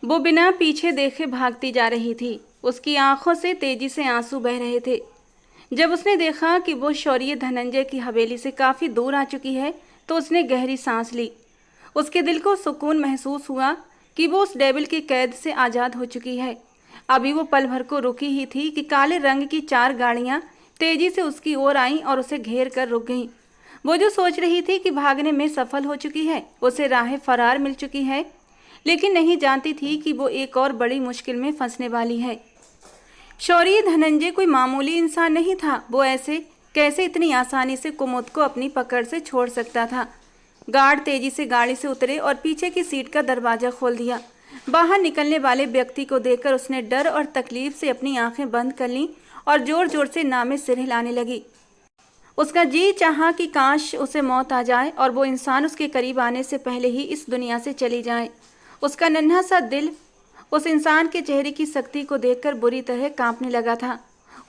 वो बिना पीछे देखे भागती जा रही थी। उसकी आंखों से तेजी से आंसू बह रहे थे। जब उसने देखा कि वो शौर्य धनंजय की हवेली से काफी दूर आ चुकी है तो उसने गहरी सांस ली। उसके दिल को सुकून महसूस हुआ कि वो उस डेविल की कैद से आजाद हो चुकी है। अभी वो पल भर को रुकी ही थी कि काले रंग की 4 गाड़ियां तेजी से उसकी ओर आईं और उसे घेर कर रुक गईं। वो जो सोच रही थी कि भागने में सफल हो चुकी है, उसे राह फरार मिल चुकी है, लेकिन नहीं जानती थी कि वो एक और बड़ी मुश्किल में फंसने वाली है। शौर्य धनंजय कोई मामूली इंसान नहीं था। वो ऐसे कैसे इतनी आसानी से कुमुद को अपनी पकड़ से छोड़ सकता था। गार्ड तेजी से गाड़ी से उतरे और पीछे की सीट का दरवाजा खोल दिया। बाहर निकलने वाले व्यक्ति को देखकर उसने डर और तकलीफ से अपनी आंखें बंद कर लीं और जोर जोर से नामे सिर हिलाने लगी। उसका जी चाहा कि काश उसे मौत आ जाए और वो इंसान उसके करीब आने से पहले ही इस दुनिया से चली जाए। उसका नन्हा सा दिल उस इंसान के चेहरे की सख्ती को देखकर बुरी तरह कांपने लगा था।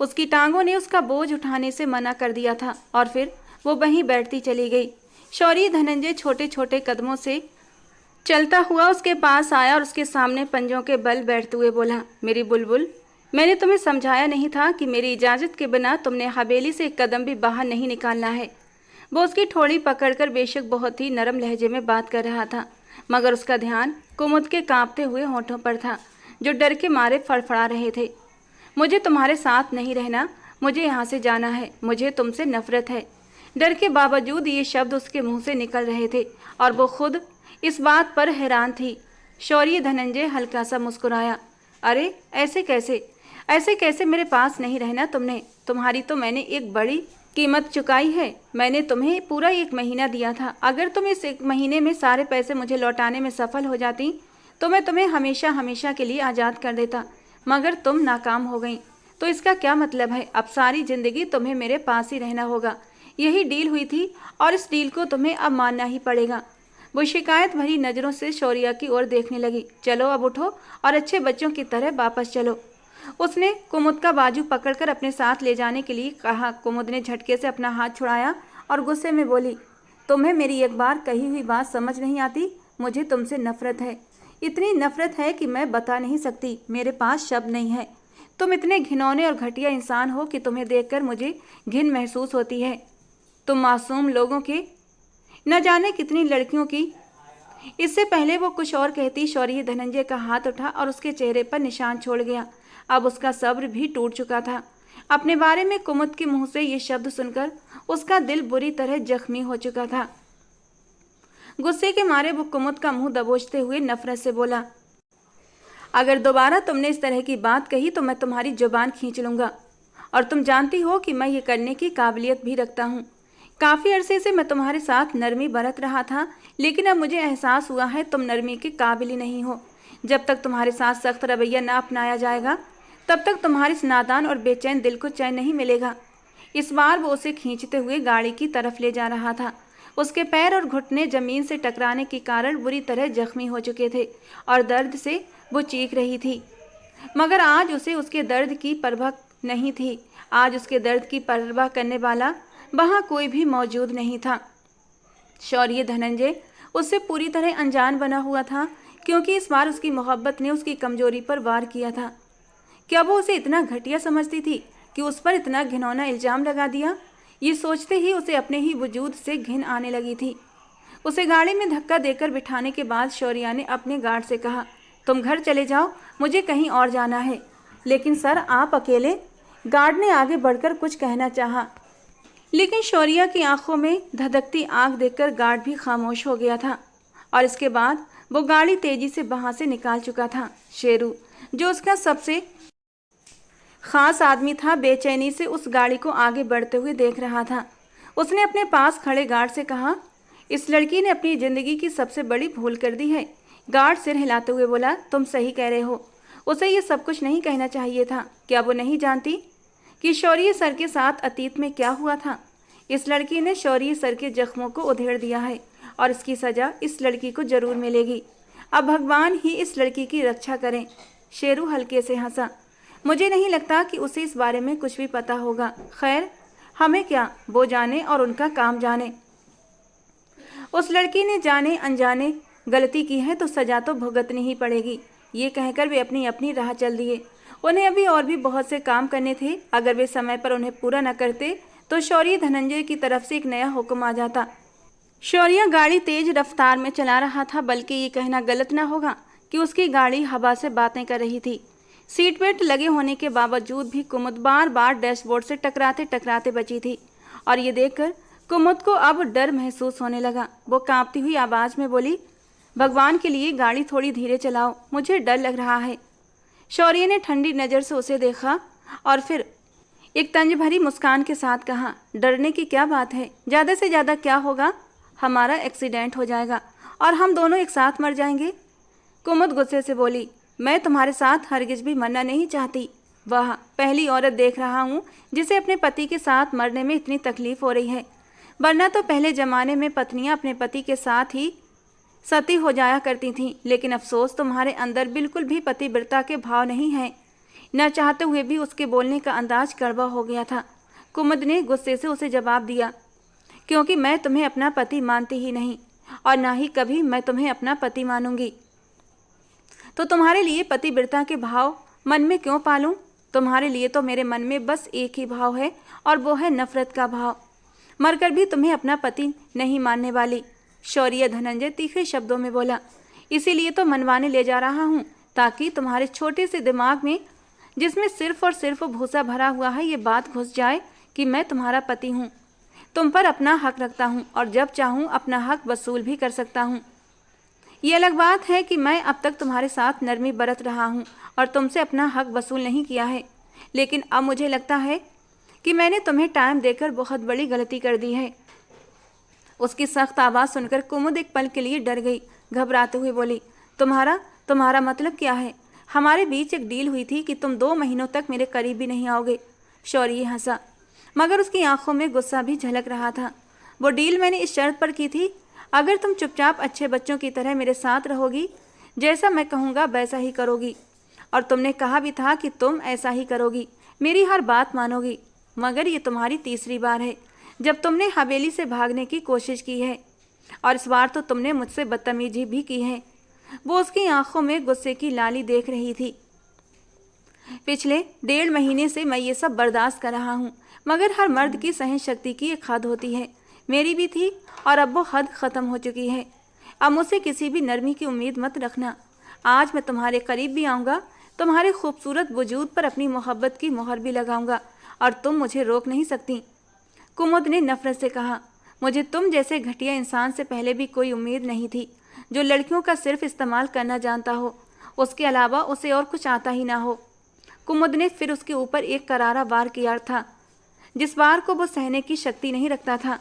उसकी टांगों ने उसका बोझ उठाने से मना कर दिया था और फिर वो वहीं बैठती चली गई। शौर्य धनंजय छोटे छोटे कदमों से चलता हुआ उसके पास आया और उसके सामने पंजों के बल बैठते हुए बोला, मेरी बुलबुल, मैंने तुम्हें समझाया नहीं था कि मेरी इजाज़त के बिना तुमने हवेली से एक कदम भी बाहर नहीं निकालना है। वो उसकी ठोड़ी पकड़कर बेशक बहुत ही नरम लहजे में बात कर रहा था, मगर उसका ध्यान कुमुद के कांपते हुए होठों पर था, जो डर के मारे फड़फड़ा रहे थे। मुझे तुम्हारे साथ नहीं रहना, मुझे यहाँ से जाना है, मुझे तुमसे नफरत है। डर के बावजूद ये शब्द उसके मुंह से निकल रहे थे और वो खुद इस बात पर हैरान थी। शौर्य धनंजय हल्का सा मुस्कुराया। अरे ऐसे कैसे मेरे पास नहीं रहना तुमने? तुम्हारी तो मैंने एक बड़ी कीमत चुकाई है। मैंने तुम्हें पूरा 1 महीना दिया था। अगर तुम इस 1 महीने में सारे पैसे मुझे लौटाने में सफल हो जाती तो मैं तुम्हें हमेशा हमेशा के लिए आज़ाद कर देता, मगर तुम नाकाम हो गई। तो इसका क्या मतलब है? अब सारी ज़िंदगी तुम्हें मेरे पास ही रहना होगा। यही डील हुई थी और इस डील को तुम्हें अब मानना ही पड़ेगा। वो शिकायत भरी नज़रों से शौर्या की ओर देखने लगी। चलो अब उठो और अच्छे बच्चों की तरह वापस चलो। उसने कुमुद का बाजू पकड़कर अपने साथ ले जाने के लिए कहा। कुमुद ने झटके से अपना हाथ छुड़ाया और गुस्से में बोली, तुम्हें मेरी एक बार कही हुई बात समझ नहीं आती? मुझे तुमसे नफरत है, इतनी नफरत है कि मैं बता नहीं सकती। मेरे पास शब्द नहीं है। तुम इतने घिनौने और घटिया इंसान हो कि तुम्हें देखकर मुझे घिन महसूस होती है। तुम मासूम लोगों के, न जाने कितनी लड़कियों की। इससे पहले वो कुछ और कहती, शौर्य धनंजय का हाथ उठा और उसके चेहरे पर निशान छोड़ गया। अब उसका सब्र भी टूट चुका था। अपने बारे में कुमुद के मुंह से ये शब्द सुनकर उसका दिल बुरी तरह जख्मी हो चुका था। गुस्से के मारे वो कुमुद का मुंह दबोचते हुए नफरत से बोला, अगर दोबारा तुमने इस तरह की बात कही तो मैं तुम्हारी जुबान खींच लूंगा। और तुम जानती हो कि मैं ये करने की काबिलियत भी रखता हूँ। काफ़ी अरसे से मैं तुम्हारे साथ नरमी बरत रहा था, लेकिन अब मुझे एहसास हुआ है तुम नरमी के काबिल ही नहीं हो। जब तक तुम्हारे साथ सख्त रवैया ना अपनाया जाएगा तब तक तुम्हारे इस नादान और बेचैन दिल को चैन नहीं मिलेगा। इस बार वो उसे खींचते हुए गाड़ी की तरफ ले जा रहा था। उसके पैर और घुटने जमीन से टकराने के कारण बुरी तरह जख्मी हो चुके थे और दर्द से वो चीख रही थी, मगर आज उसे उसके दर्द की परवाह नहीं थी। आज उसके दर्द की परवाह करने वाला वहाँ कोई भी मौजूद नहीं था। शौर्य धनंजय उससे पूरी तरह अनजान बना हुआ था, क्योंकि इस बार उसकी मोहब्बत ने उसकी कमजोरी पर वार किया था। क्या वो उसे इतना घटिया समझती थी कि उस पर इतना घिनौना इल्जाम लगा दिया? ये सोचते ही उसे अपने ही वजूद से घिन आने लगी थी। उसे गाड़ी में धक्का देकर बिठाने के बाद शौर्या ने अपने गार्ड से कहा, तुम घर चले जाओ, मुझे कहीं और जाना है। लेकिन सर, आप अकेले? गार्ड ने आगे बढ़कर कुछ कहना चाहा, लेकिन शौर्या की आंखों में धधकती आग देखकर गार्ड भी खामोश हो गया था। और इसके बाद वो गाड़ी तेजी से वहां से निकाल चुका था। शेरू, जो उसका सबसे खास आदमी था, बेचैनी से उस गाड़ी को आगे बढ़ते हुए देख रहा था। उसने अपने पास खड़े गार्ड से कहा, इस लड़की ने अपनी जिंदगी की सबसे बड़ी भूल कर दी है। गार्ड सिर हिलाते हुए बोला, तुम सही कह रहे हो। उसे ये सब कुछ नहीं कहना चाहिए था। क्या वो नहीं जानती कि शौर्य सर के साथ अतीत में क्या हुआ था? इस लड़की ने शौर्य सर के जख्मों को उधेड़ दिया है और इसकी सजा इस लड़की को जरूर मिलेगी। अब भगवान ही इस लड़की की रक्षा करें। शेरू हल्के से हंसा। मुझे नहीं लगता कि उसे इस बारे में कुछ भी पता होगा। खैर, हमें क्या, वो जाने और उनका काम जाने। उस लड़की ने जाने अनजाने गलती की है तो सजा तो भुगतनी ही पड़ेगी। ये कहकर वे अपनी अपनी राह चल दिए। उन्हें अभी और भी बहुत से काम करने थे। अगर वे समय पर उन्हें पूरा न करते तो शौर्य धनंजय की तरफ से एक नया हुक्म आ जाता। शौर्य गाड़ी तेज रफ्तार में चला रहा था, बल्कि ये कहना गलत ना होगा कि उसकी गाड़ी हवा से बातें कर रही थी। सीट बेल्ट लगे होने के बावजूद भी कुमुद बार बार डैशबोर्ड से टकराते टकराते बची थी, और ये देखकर कुमुद को अब डर महसूस होने लगा। वो कांपती हुई आवाज में बोली, भगवान के लिए गाड़ी थोड़ी धीरे चलाओ, मुझे डर लग रहा है। शौर्य ने ठंडी नज़र से उसे देखा और फिर एक तंज भरी मुस्कान के साथ कहा, डरने की क्या बात है, ज़्यादा से ज़्यादा क्या होगा, हमारा एक्सीडेंट हो जाएगा और हम दोनों एक साथ मर जाएंगे। कुमुद गुस्से से बोली, मैं तुम्हारे साथ हरगिज भी मरना नहीं चाहती। वाह, पहली औरत देख रहा हूँ जिसे अपने पति के साथ मरने में इतनी तकलीफ हो रही है, वरना तो पहले ज़माने में पत्नियाँ अपने पति के साथ ही सती हो जाया करती थीं। लेकिन अफसोस, तुम्हारे अंदर बिल्कुल भी पतिव्रता के भाव नहीं हैं। न चाहते हुए भी उसके बोलने का अंदाज कड़वा हो गया था। कुमुद ने गुस्से से उसे जवाब दिया, क्योंकि मैं तुम्हें अपना पति मानती ही नहीं और ना ही कभी मैं तुम्हें अपना पति मानूंगी। तो तुम्हारे लिए पतिव्रता के भाव मन में क्यों पालूं? तुम्हारे लिए तो मेरे मन में बस एक ही भाव है, और वो है नफरत का भाव। मरकर भी तुम्हें अपना पति नहीं मानने वाली। शौर्य धनंजय तीखे शब्दों में बोला, इसीलिए तो मनवाने ले जा रहा हूँ, ताकि तुम्हारे छोटे से दिमाग में, जिसमें सिर्फ और सिर्फ भूसा भरा हुआ है, ये बात घुस जाए कि मैं तुम्हारा पति हूँ, तुम पर अपना हक रखता हूँ और जब चाहूँ अपना हक वसूल भी कर सकता हूँ। ये अलग बात है कि मैं अब तक तुम्हारे साथ नरमी बरत रहा हूँ और तुमसे अपना हक वसूल नहीं किया है, लेकिन अब मुझे लगता है कि मैंने तुम्हें टाइम देकर बहुत बड़ी गलती कर दी है। उसकी सख्त आवाज़ सुनकर कुमुद एक पल के लिए डर गई। घबराते हुए बोली, तुम्हारा मतलब क्या है? हमारे बीच एक डील हुई थी कि तुम 2 महीनों तक मेरे करीब भी नहीं आओगे। शौर्य हंसा, मगर उसकी आंखों में गुस्सा भी झलक रहा था। वो डील मैंने इस शर्त पर की थी, अगर तुम चुपचाप अच्छे बच्चों की तरह मेरे साथ रहोगी, जैसा मैं कहूँगा वैसा ही करोगी, और तुमने कहा भी था कि तुम ऐसा ही करोगी, मेरी हर बात मानोगी। मगर ये तुम्हारी तीसरी बार है जब तुमने हवेली से भागने की कोशिश की है, और इस बार तो तुमने मुझसे बदतमीजी भी की है। वो उसकी आंखों में गुस्से की लाली देख रही थी। पिछले 1.5 महीने से मैं ये सब बर्दाश्त कर रहा हूँ, मगर हर मर्द की सहन शक्ति की एक हद होती है, मेरी भी थी, और अब वो हद ख़त्म हो चुकी है। अब मुझसे किसी भी नरमी की उम्मीद मत रखना। आज मैं तुम्हारे करीब भी आऊँगा, तुम्हारे खूबसूरत वजूद पर अपनी मोहब्बत की मोहर भी लगाऊंगा, और तुम मुझे रोक नहीं सकती। कुमुद ने नफरत से कहा, मुझे तुम जैसे घटिया इंसान से पहले भी कोई उम्मीद नहीं थी, जो लड़कियों का सिर्फ इस्तेमाल करना जानता हो, उसके अलावा उसे और कुछ आता ही ना हो। कुमुद ने फिर उसके ऊपर एक करारा वार किया था, जिस वार को वो सहने की शक्ति नहीं रखता था।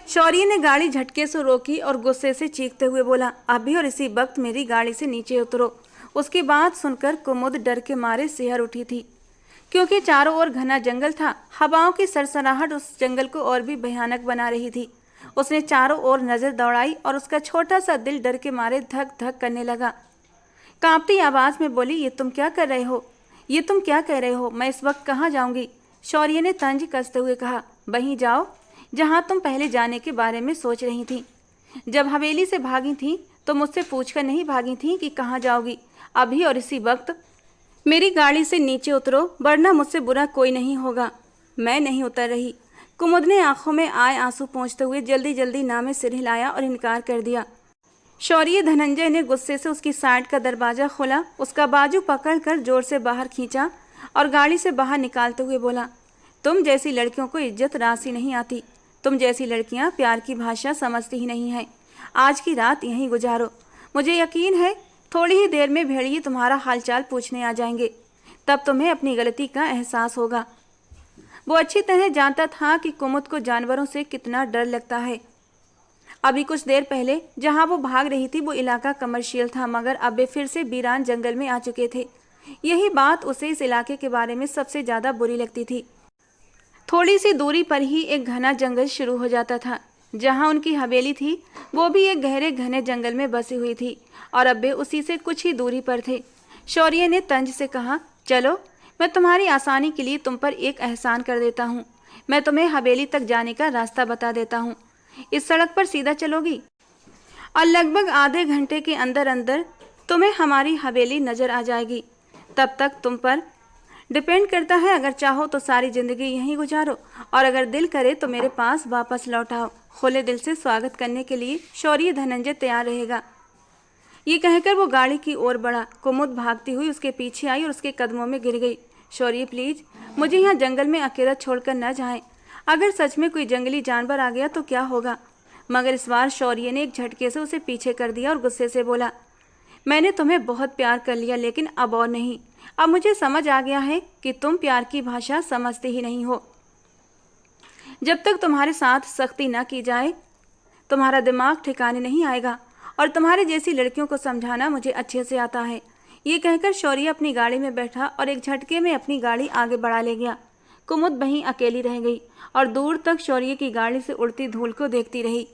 शौर्य ने गाड़ी झटके से रोकी और गुस्से से चीखते हुए बोला, अभी और इसी वक्त मेरी गाड़ी से नीचे उतरो। उसकी बात सुनकर कुमुद डर के मारे सिहर उठी थी, क्योंकि चारों ओर घना जंगल था। हवाओं की सरसराहट उस जंगल को और भी भयानक बना रही थी। उसने चारों ओर नजर दौड़ाई और उसका छोटा सा दिल डर के मारे धक धक करने लगा। कांपती आवाज में बोली, ये तुम क्या कर रहे हो? ये तुम क्या कह रहे हो? मैं इस वक्त कहाँ जाऊंगी? शौर्य ने तंज कसते हुए कहा, वहीं जाओ जहाँ तुम पहले जाने के बारे में सोच रही थी। जब हवेली से भागी थी तो मुझसे पूछकर नहीं भागी थी कि कहाँ जाओगी। अभी और इसी वक्त मेरी गाड़ी से नीचे उतरो, वरना मुझसे बुरा कोई नहीं होगा। मैं नहीं उतर रही। कुमुद ने आंखों में आए आंसू पोंछते हुए जल्दी जल्दी ना में सिर हिलाया और इनकार कर दिया। शौर्य धनंजय ने गुस्से से उसकी साइड का दरवाज़ा खोला, उसका बाजू पकड़कर जोर से बाहर खींचा और गाड़ी से बाहर निकालते हुए बोला, तुम जैसी लड़कियों को इज्जत राशि नहीं आती। तुम जैसी लड़कियां प्यार की भाषा समझती ही नहीं हैं। आज की रात यहीं गुजारो। मुझे यकीन है थोड़ी ही देर में भेड़िए तुम्हारा हालचाल पूछने आ जाएंगे, तब तुम्हें अपनी गलती का एहसास होगा। वो अच्छी तरह जानता था कि कुमुद को जानवरों से कितना डर लगता है। अभी कुछ देर पहले जहां वो भाग रही थी वो इलाका कमर्शियल था, मगर अब वे फिर से वीरान जंगल में आ चुके थे। यही बात उसे इस इलाके के बारे में सबसे ज़्यादा बुरी लगती थी। थोड़ी सी दूरी पर ही एक घना जंगल शुरू हो जाता था। जहां उनकी हवेली थी वो भी एक गहरे घने जंगल में बसी हुई थी, और अब वे उसी से कुछ ही दूरी पर थे। शौर्य ने तंज से कहा, चलो मैं तुम्हारी आसानी के लिए तुम पर एक एहसान कर देता हूँ। मैं तुम्हें हवेली तक जाने का रास्ता बता देता हूँ। इस सड़क पर सीधा चलोगी और लगभग आधे घंटे के अंदर अंदर तुम्हें हमारी हवेली नज़र आ जाएगी। तब तक तुम पर डिपेंड करता है। अगर चाहो तो सारी ज़िंदगी यहीं गुजारो और अगर दिल करे तो मेरे पास वापस लौट आओ। खुले दिल से स्वागत करने के लिए शौर्य धनंजय तैयार रहेगा। ये कहकर वो गाड़ी की ओर बढ़ा। कुमुद भागती हुई उसके पीछे आई और उसके कदमों में गिर गई। शौर्य प्लीज, मुझे यहाँ जंगल में अकेला छोड़कर न जाएं। अगर सच में कोई जंगली जानवर आ गया तो क्या होगा। मगर इस बार शौर्य ने एक झटके से उसे पीछे कर दिया और गुस्से से बोला, मैंने तुम्हें बहुत प्यार कर लिया, लेकिन अब और नहीं। अब मुझे समझ आ गया है कि तुम प्यार की भाषा समझते ही नहीं हो। जब तक तुम्हारे साथ सख्ती न की जाए तुम्हारा दिमाग ठिकाने नहीं आएगा और तुम्हारे जैसी लड़कियों को समझाना मुझे अच्छे से आता है। ये कहकर शौर्य अपनी गाड़ी में बैठा और एक झटके में अपनी गाड़ी आगे बढ़ा ले गया। कुमुद वहीं अकेली रह गई और दूर तक शौर्य की गाड़ी से उड़ती धूल को देखती रही।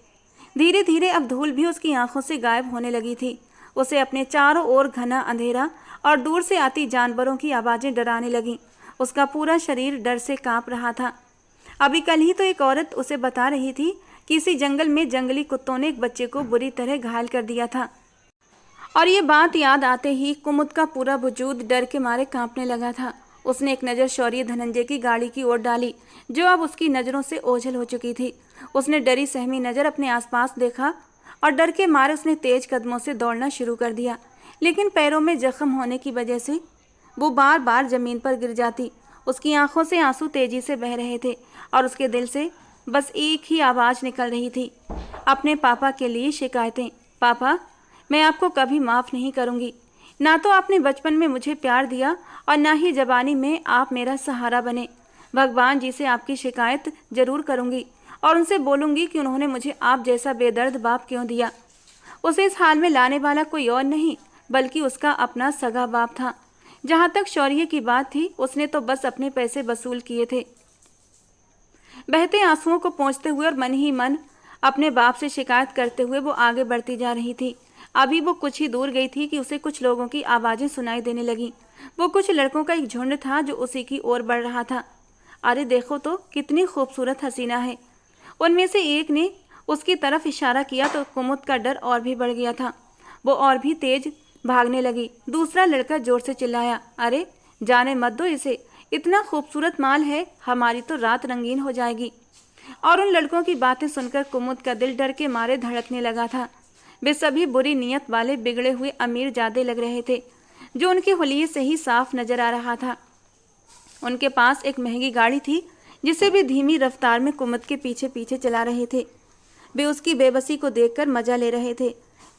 धीरे धीरे अब धूल भी उसकी आंखों से गायब होने लगी थी। उसे अपने चारों ओर घना अंधेरा और दूर से आती जानवरों की आवाज़ें डराने लगीं। उसका पूरा शरीर डर से कांप रहा था। अभी कल ही तो एक औरत उसे बता रही थी कि इसी जंगल में जंगली कुत्तों ने एक बच्चे को बुरी तरह घायल कर दिया था। और ये बात याद आते ही कुमुद का पूरा वजूद डर के मारे कांपने लगा था। उसने एक नज़र शौर्य धनंजय की गाड़ी की ओर डाली, जो अब उसकी नज़रों से ओझल हो चुकी थी। उसने डरी सहमी नज़र अपने आसपास देखा और डर के मारे उसने तेज कदमों से दौड़ना शुरू कर दिया। लेकिन पैरों में जख्म होने की वजह से वो बार बार ज़मीन पर गिर जाती। उसकी आंखों से आंसू तेजी से बह रहे थे और उसके दिल से बस एक ही आवाज़ निकल रही थी, अपने पापा के लिए शिकायतें। पापा, मैं आपको कभी माफ़ नहीं करूँगी। ना तो आपने बचपन में मुझे प्यार दिया और ना ही जवानी में आप मेरा सहारा बने। भगवान जी से आपकी शिकायत ज़रूर करूँगी और उनसे बोलूँगी कि उन्होंने मुझे आप जैसा बेदर्द बाप क्यों दिया। उसे इस हाल में लाने वाला कोई और नहीं बल्कि उसका अपना सगा बाप था। जहाँ तक शौर्य की बात थी, उसने तो बस अपने पैसे वसूल किए थे। बहते आंसुओं को पोंछते हुए और मन ही मन अपने बाप से शिकायत करते हुए वो आगे बढ़ती जा रही थी। अभी वो कुछ ही दूर गई थी कि उसे कुछ लोगों की आवाज़ें सुनाई देने लगीं। वो कुछ लड़कों का एक झुंड था जो उसी की ओर बढ़ रहा था। अरे देखो तो, कितनी खूबसूरत हसीना है। उनमें से एक ने उसकी तरफ इशारा किया तो कुमुद का डर और भी बढ़ गया था। वो और भी तेज भागने लगी। दूसरा लड़का जोर से चिल्लाया, अरे जाने मत दो इसे, इतना खूबसूरत माल है, हमारी तो रात रंगीन हो जाएगी। और उन लड़कों की बातें सुनकर कुमुद का दिल डर के मारे धड़कने लगा था। वे सभी बुरी नीयत वाले बिगड़े हुए अमीर जादे लग रहे थे, जो उनके हुलिये से ही साफ नजर आ रहा था। उनके पास एक महंगी गाड़ी थी जिसे वे धीमी रफ्तार में कुमुद के पीछे पीछे चला रहे थे। वे उसकी बेबसी को देखकर मजा ले रहे थे।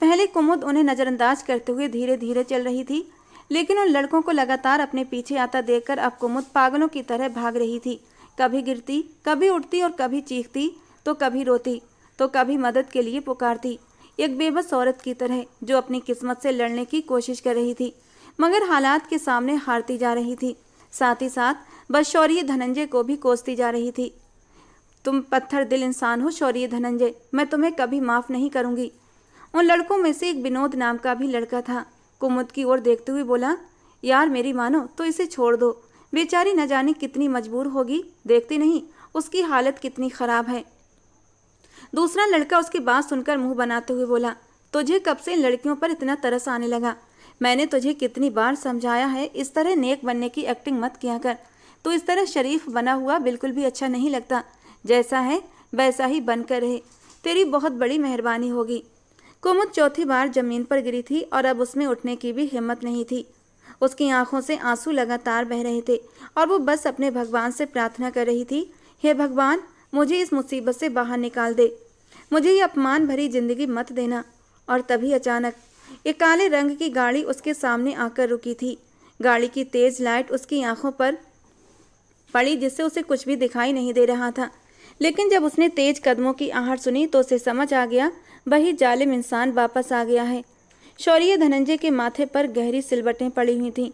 पहले कुमुद उन्हें नज़रअंदाज करते हुए धीरे धीरे चल रही थी, लेकिन उन लड़कों को लगातार अपने पीछे आता देखकर अब कुमुद पागलों की तरह भाग रही थी। कभी गिरती, कभी उठती और कभी चीखती, तो कभी रोती, तो कभी मदद के लिए पुकारती। एक बेबस औरत की तरह जो अपनी किस्मत से लड़ने की कोशिश कर रही थी, मगर हालात के सामने हारती जा रही थी। साथ ही साथ बस शौर्य धनंजय को भी कोसती जा रही थी। तुम पत्थर दिल इंसान हो शौर्य धनंजय, मैं तुम्हें कभी माफ़ नहीं करूँगी। उन लड़कों में से एक विनोद नाम का भी लड़का था। कुमुद की ओर देखते हुए बोला, यार मेरी मानो तो इसे छोड़ दो, बेचारी न जाने कितनी मजबूर होगी, देखती नहीं उसकी हालत कितनी ख़राब है। दूसरा लड़का उसकी बात सुनकर मुंह बनाते हुए बोला, तुझे कब से इन लड़कियों पर इतना तरस आने लगा? मैंने तुझे कितनी बार समझाया है, इस तरह नेक बनने की एक्टिंग मत किया कर। तो इस तरह शरीफ बना हुआ बिल्कुल भी अच्छा नहीं लगता। जैसा है वैसा ही बनकर रहे, तेरी बहुत बड़ी मेहरबानी होगी। कुमुद चौथी बार जमीन पर गिरी थी और अब उसमें उठने की भी हिम्मत नहीं थी। उसकी आंखों से आंसू लगातार बह रहे थे और वो बस अपने भगवान से प्रार्थना कर रही थी, हे भगवान, मुझे इस मुसीबत से बाहर निकाल दे, मुझे ये अपमान भरी जिंदगी मत देना। और तभी अचानक एक काले रंग की गाड़ी उसके सामने आकर रुकी थी। गाड़ी की तेज लाइट उसकी आंखों पर पड़ी, जिससे उसे कुछ भी दिखाई नहीं दे रहा था। लेकिन जब उसने तेज कदमों की आहट सुनी तो उसे समझ आ गया, वही जालिम इंसान वापस आ गया है। शौर्य धनंजय के माथे पर गहरी सिलवटें पड़ी हुई थीं।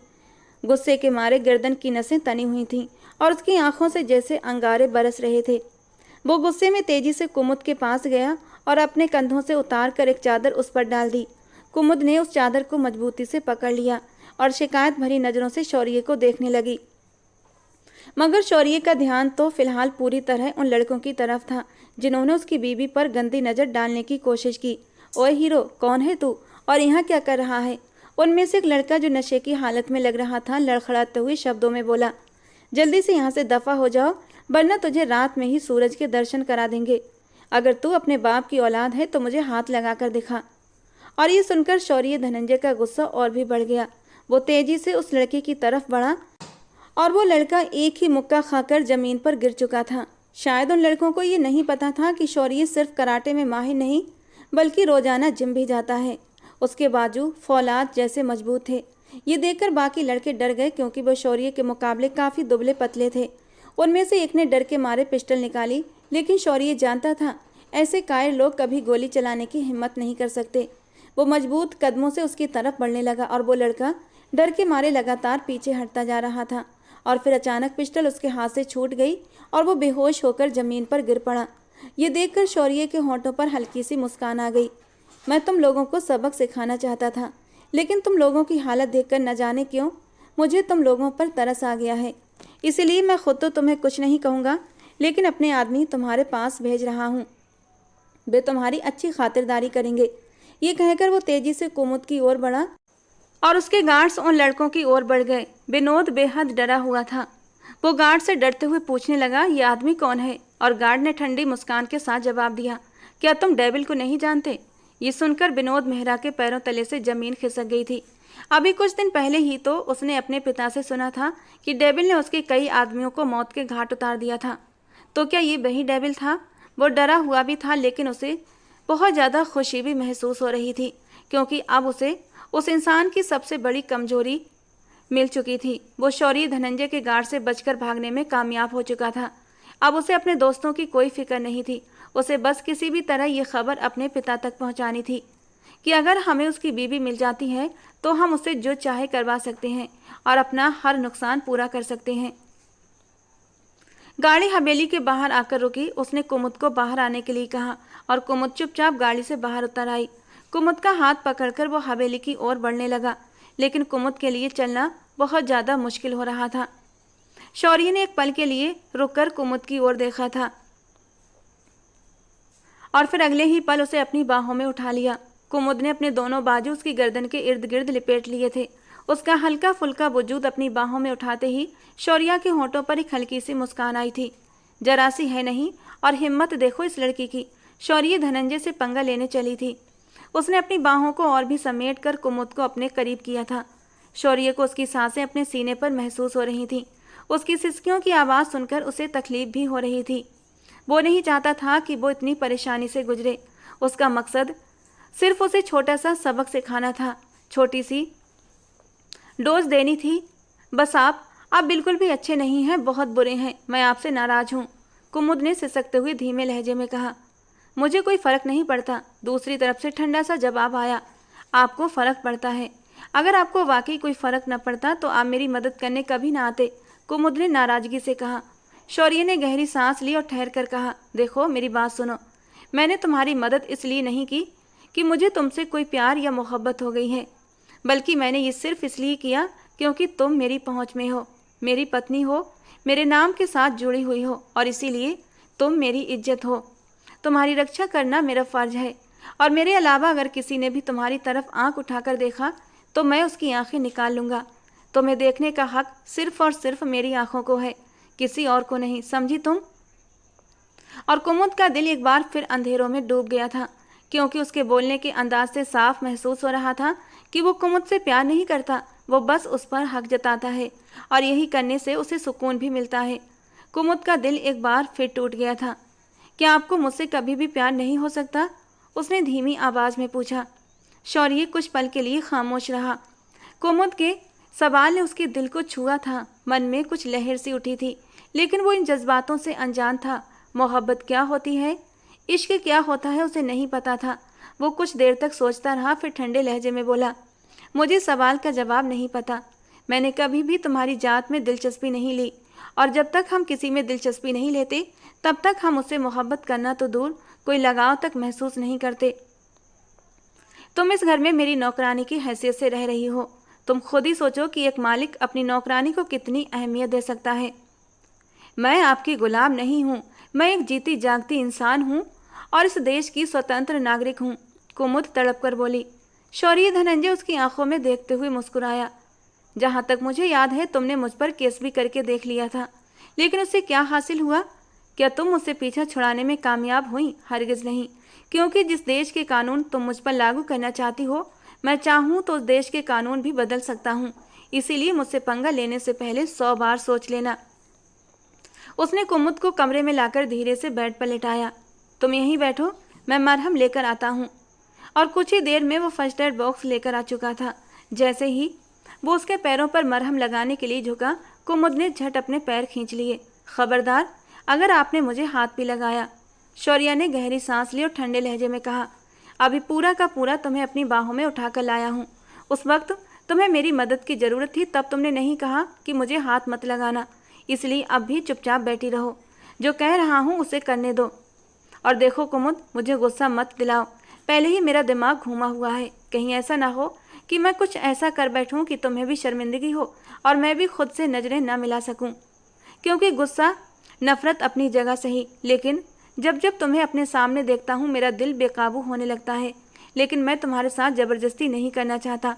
गुस्से के मारे गर्दन की नसें तनी हुई थीं और उसकी आंखों से जैसे अंगारे बरस रहे थे। वो गुस्से में तेजी से कुमुद के पास गया और अपने कंधों से उतार कर एक चादर उस पर डाल दी। कुमुद ने उस चादर को मजबूती से पकड़ लिया और शिकायत भरी नज़रों से शौर्य को देखने लगी। मगर शौर्य का ध्यान तो फिलहाल पूरी तरह उन लड़कों की तरफ था जिन्होंने उसकी बीवी पर गंदी नज़र डालने की कोशिश की। ओए हीरो, कौन है तू और यहाँ क्या कर रहा है? उनमें से एक लड़का जो नशे की हालत में लग रहा था लड़खड़ाते हुए शब्दों में बोला, जल्दी से यहाँ से दफा हो जाओ, वरना तुझे रात में ही सूरज के दर्शन करा देंगे। अगर तू अपने बाप की औलाद है तो मुझे हाथ लगाकर दिखा। और ये सुनकर शौर्य धनंजय का गुस्सा और भी बढ़ गया। वो तेजी से उस लड़के की तरफ बढ़ा और वो लड़का एक ही मुक्का खाकर जमीन पर गिर चुका था। शायद उन लड़कों को ये नहीं पता था कि शौर्य सिर्फ कराटे में माहिर नहीं बल्कि रोजाना जिम भी जाता है। उसके बाजू फौलाद जैसे मजबूत थे। ये देखकर बाकी लड़के डर गए क्योंकि वो शौर्य के मुकाबले काफ़ी दुबले पतले थे। उनमें से एक ने डर के मारे पिस्टल निकाली, लेकिन शौर्य जानता था ऐसे कायर लोग कभी गोली चलाने की हिम्मत नहीं कर सकते। वो मजबूत कदमों से उसकी तरफ बढ़ने लगा और वो लड़का डर के मारे लगातार पीछे हटता जा रहा था। और फिर अचानक पिस्टल उसके हाथ से छूट गई और वो बेहोश होकर ज़मीन पर गिर पड़ा। ये देखकर शौर्य के होंठों पर हल्की सी मुस्कान आ गई। मैं तुम लोगों को सबक सिखाना चाहता था, लेकिन तुम लोगों की हालत देखकर न जाने क्यों मुझे तुम लोगों पर तरस आ गया है। इसलिए मैं खुद तो तुम्हें कुछ नहीं कहूँगा, लेकिन अपने आदमी तुम्हारे पास भेज रहा हूँ। वे तुम्हारी अच्छी खातिरदारी करेंगे। ये कहकर वो तेजी से कुमुद की ओर बढ़ा और उसके गार्ड्स उन लड़कों की ओर बढ़ गए। विनोद बेहद डरा हुआ था। वो गार्ड से डरते हुए पूछने लगा, ये आदमी कौन है? और गार्ड ने ठंडी मुस्कान के साथ जवाब दिया, क्या तुम डेविल को नहीं जानते? ये सुनकर विनोद मेहरा के पैरों तले से जमीन खिसक गई थी। अभी कुछ दिन पहले ही तो उसने अपने पिता से सुना था कि डेविल ने उसके कई आदमियों को मौत के घाट उतार दिया था। तो क्या ये वही डेविल था? वो डरा हुआ भी था, लेकिन उसे बहुत ज़्यादा खुशी भी महसूस हो रही थी, क्योंकि अब उसे उस इंसान की सबसे बड़ी कमजोरी मिल चुकी थी। वो शौर्य धनंजय के गार्ड से बचकर भागने में कामयाब हो चुका था। अब उसे अपने दोस्तों की कोई फिक्र नहीं थी। उसे बस किसी भी तरह ये खबर अपने पिता तक पहुंचानी थी कि अगर हमें उसकी बीवी मिल जाती है तो हम उसे जो चाहे करवा सकते हैं और अपना हर नुकसान पूरा कर सकते हैं। गाड़ी हवेली के बाहर आकर रुकी। उसने कुमुद को बाहर आने के लिए कहा और कुमुद चुपचाप गाड़ी से बाहर उतर आई। कुमुद का हाथ पकड़कर वो हवेली की ओर बढ़ने लगा, लेकिन कुमुद के लिए चलना बहुत ज़्यादा मुश्किल हो रहा था। शौर्य ने एक पल के लिए रुककर कुमुद की ओर देखा था और फिर अगले ही पल उसे अपनी बाहों में उठा लिया। कुमुद ने अपने दोनों बाजू उसकी गर्दन के इर्द गिर्द लिपेट लिए थे। उसका हल्का फुल्का वजूद अपनी बाहों में उठाते ही शौर्या के होंठों पर एक हल्की सी मुस्कान आई थी। जरा सी है नहीं, और हिम्मत देखो इस लड़की की। शौर्य धनंजय से पंगा लेने चली थी। उसने अपनी बाहों को और भी समेट कर कुमुद को अपने करीब किया था। शौर्य को उसकी सांसें अपने सीने पर महसूस हो रही थीं। उसकी सिसकियों की आवाज़ सुनकर उसे तकलीफ भी हो रही थी। वो नहीं चाहता था कि वो इतनी परेशानी से गुजरे। उसका मकसद सिर्फ उसे छोटा सा सबक सिखाना था, छोटी सी डोज देनी थी। बस आप बिल्कुल भी अच्छे नहीं हैं, बहुत बुरे हैं, मैं आपसे नाराज़ हूँ, कुमुद ने सिसकते हुए धीमे लहजे में कहा। मुझे कोई फ़र्क नहीं पड़ता, दूसरी तरफ से ठंडा सा जवाब आया। आपको फ़र्क पड़ता है। अगर आपको वाकई कोई फ़र्क न पड़ता तो आप मेरी मदद करने कभी ना आते, कुमुद ने नाराज़गी से कहा। शौर्य ने गहरी सांस ली और ठहर कर कहा, देखो मेरी बात सुनो। मैंने तुम्हारी मदद इसलिए नहीं की कि मुझे तुमसे कोई प्यार या मोहब्बत हो गई है, बल्कि मैंने ये सिर्फ इसलिए किया क्योंकि तुम मेरी पहुंच में हो, मेरी पत्नी हो, मेरे नाम के साथ जुड़ी हुई हो, और इसीलिए तुम मेरी इज्जत हो। तुम्हारी रक्षा करना मेरा फ़र्ज है, और मेरे अलावा अगर किसी ने भी तुम्हारी तरफ आंख उठाकर देखा तो मैं उसकी आंखें निकाल लूँगा। तुम्हें देखने का हक सिर्फ और सिर्फ मेरी आंखों को है, किसी और को नहीं, समझी तुम? और कुमुद का दिल एक बार फिर अंधेरों में डूब गया था, क्योंकि उसके बोलने के अंदाज से साफ महसूस हो रहा था कि वो कुमुद से प्यार नहीं करता, वो बस उस पर हक जताता है, और यही करने से उसे सुकून भी मिलता है। कुमुद का दिल एक बार फिर टूट गया था। क्या आपको मुझसे कभी भी प्यार नहीं हो सकता? उसने धीमी आवाज़ में पूछा। शौर्य कुछ पल के लिए खामोश रहा। कुमुद के सवाल ने उसके दिल को छुआ था। मन में कुछ लहर सी उठी थी, लेकिन वो इन जज्बातों से अनजान था। मोहब्बत क्या होती है, इश्क क्या होता है, उसे नहीं पता था। वो कुछ देर तक सोचता रहा, फिर ठंडे लहजे में बोला, मुझे सवाल का जवाब नहीं पता। मैंने कभी भी तुम्हारी जात में दिलचस्पी नहीं ली, और जब तक हम किसी में दिलचस्पी नहीं लेते तब तक हम उससे मोहब्बत करना तो दूर, कोई लगाव तक महसूस नहीं करते। तुम इस घर में मेरी नौकरानी की हैसियत से रह रही हो। तुम खुद ही सोचो कि एक मालिक अपनी नौकरानी को कितनी अहमियत दे सकता है। मैं आपकी गुलाम नहीं हूँ, मैं एक जीती जागती इंसान हूँ और इस देश की स्वतंत्र नागरिक हूँ, कुमुद तड़प कर बोली। शौर्य धनंजय उसकी आंखों में देखते हुए मुस्कुराया। जहां तक मुझे याद है तुमने मुझ पर केस भी करके देख लिया था, लेकिन उससे क्या हासिल हुआ? क्या तुम मुझसे पीछा छुड़ाने में कामयाब हुई? हरगिज नहीं, क्योंकि जिस देश के कानून तुम मुझ पर लागू करना चाहती हो, मैं चाहूँ तो उस देश के कानून भी बदल सकता हूँ। इसीलिए मुझसे पंगा लेने से पहले 100 बार सोच लेना। उसने कुमुद को कमरे में लाकर धीरे से बेड पर लेटाया। तुम यहीं बैठो, मैं मरहम लेकर आता हूँ। और कुछ ही देर में वो फर्स्ट एड बॉक्स लेकर आ चुका था। जैसे ही वो उसके पैरों पर मरहम लगाने के लिए झुका, कुमुद ने झट अपने पैर खींच लिए। खबरदार, अगर आपने मुझे हाथ भी लगाया। शौर्या ने गहरी सांस ली और ठंडे लहजे में कहा, अभी पूरा का पूरा तुम्हें अपनी बाहों में उठाकर लाया हूँ। उस वक्त तुम्हें मेरी मदद की जरूरत थी, तब तुमने नहीं कहा कि मुझे हाथ मत लगाना। इसलिए अब भी चुपचाप बैठी रहो। जो कह रहा हूँ उसे करने दो। और देखो कुमुद, मुझे गुस्सा मत दिलाओ। पहले ही मेरा दिमाग घूमा हुआ है। कहीं ऐसा ना हो कि मैं कुछ ऐसा कर बैठूं कि तुम्हें भी शर्मिंदगी हो और मैं भी खुद से नजरें न मिला सकूं। क्योंकि गुस्सा, नफरत अपनी जगह सही, लेकिन जब जब तुम्हें अपने सामने देखता हूं मेरा दिल बेकाबू होने लगता है। लेकिन मैं तुम्हारे साथ जबरदस्ती नहीं करना चाहता,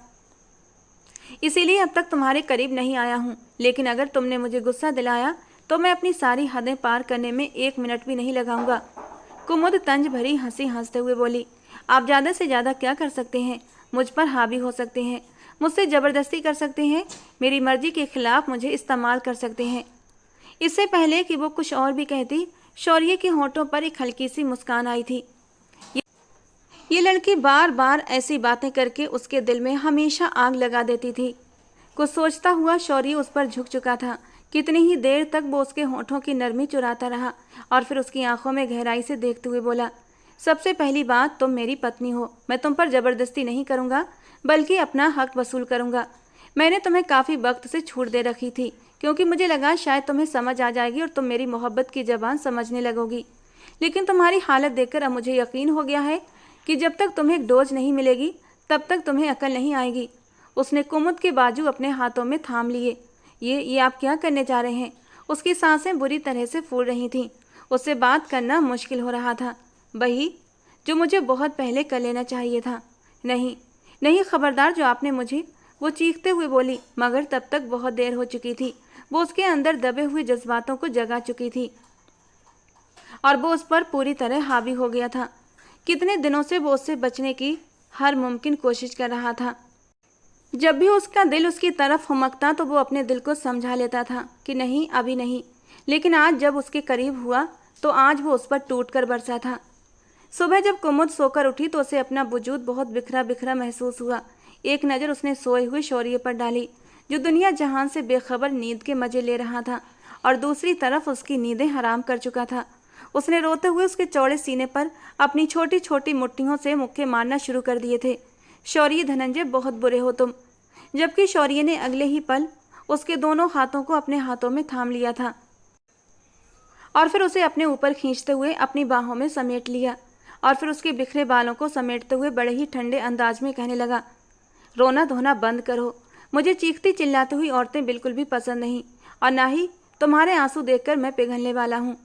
इसीलिए अब तक तुम्हारे करीब नहीं आया हूँ। लेकिन अगर तुमने मुझे गुस्सा दिलाया तो मैं अपनी सारी हदें पार करने में 1 मिनट भी नहीं लगाऊंगा। कुमुद तंज भरी हंसी हंसते हुए बोली, आप ज़्यादा से ज़्यादा क्या कर सकते हैं? मुझ पर हावी हो सकते हैं, मुझसे ज़बरदस्ती कर सकते हैं, मेरी मर्जी के खिलाफ मुझे इस्तेमाल कर सकते हैं। इससे पहले कि वो कुछ और भी कहती, शौर्य के होंठों पर एक हल्की सी मुस्कान आई थी। ये लड़की बार बार ऐसी बातें करके उसके दिल में हमेशा आग लगा देती थी। कुछ सोचता हुआ शौर्य उस पर झुक चुका था। कितनी ही देर तक वो उसके होंठों की नरमी चुराता रहा और फिर उसकी आंखों में गहराई से देखते हुए बोला, सबसे पहली बात, तुम मेरी पत्नी हो। मैं तुम पर जबरदस्ती नहीं करूँगा, बल्कि अपना हक वसूल करूँगा। मैंने तुम्हें काफ़ी वक्त से छूट दे रखी थी, क्योंकि मुझे लगा शायद तुम्हें समझ आ जाएगी और तुम मेरी मोहब्बत की ज़बान समझने लगोगी। लेकिन तुम्हारी हालत देखकर अब मुझे यकीन हो गया है कि जब तक तुम्हें एक डोज नहीं मिलेगी तब तक तुम्हें अकल नहीं आएगी। उसने कुमुद के बाजू अपने हाथों में थाम लिए। ये आप क्या करने जा रहे हैं? उसकी सांसें बुरी तरह से फूल रही थीं। उससे बात करना मुश्किल हो रहा था। वही जो मुझे बहुत पहले कर लेना चाहिए था। नहीं नहीं, खबरदार, जो आपने मुझे, वो चीखते हुए बोली, मगर तब तक बहुत देर हो चुकी थी। वो उसके अंदर दबे हुए जज्बातों को जगा चुकी थी और वो उस पर पूरी तरह हावी हो गया था। कितने दिनों से वो उससे बचने की हर मुमकिन कोशिश कर रहा था। जब भी उसका दिल उसकी तरफ हुमकता तो वो अपने दिल को समझा लेता था कि नहीं, अभी नहीं। लेकिन आज जब उसके करीब हुआ तो आज वो उस पर टूट कर बरसा था। सुबह जब कुमुद सोकर उठी तो उसे अपना वजूद बहुत बिखरा बिखरा महसूस हुआ। एक नज़र उसने सोए हुए शौर्य पर डाली, जो दुनिया जहान से बेखबर नींद के मजे ले रहा था और दूसरी तरफ उसकी नींदें हराम कर चुका था। उसने रोते हुए उसके चौड़े सीने पर अपनी छोटी छोटी मुट्ठियों से मुक्के मारना शुरू कर दिए थे। शौर्य, धनंजय, बहुत बुरे हो तुम। जबकि शौर्य ने अगले ही पल उसके दोनों हाथों को अपने हाथों में थाम लिया था और फिर उसे अपने ऊपर खींचते हुए अपनी बाहों में समेट लिया और फिर उसके बिखरे बालों को समेटते हुए बड़े ही ठंडे अंदाज में कहने लगा, रोना धोना बंद करो। मुझे चीखती चिल्लाती हुई औरतें बिल्कुल भी पसंद नहीं, और ना ही तुम्हारे आंसू देखकर मैं पिघलने वाला हूँ।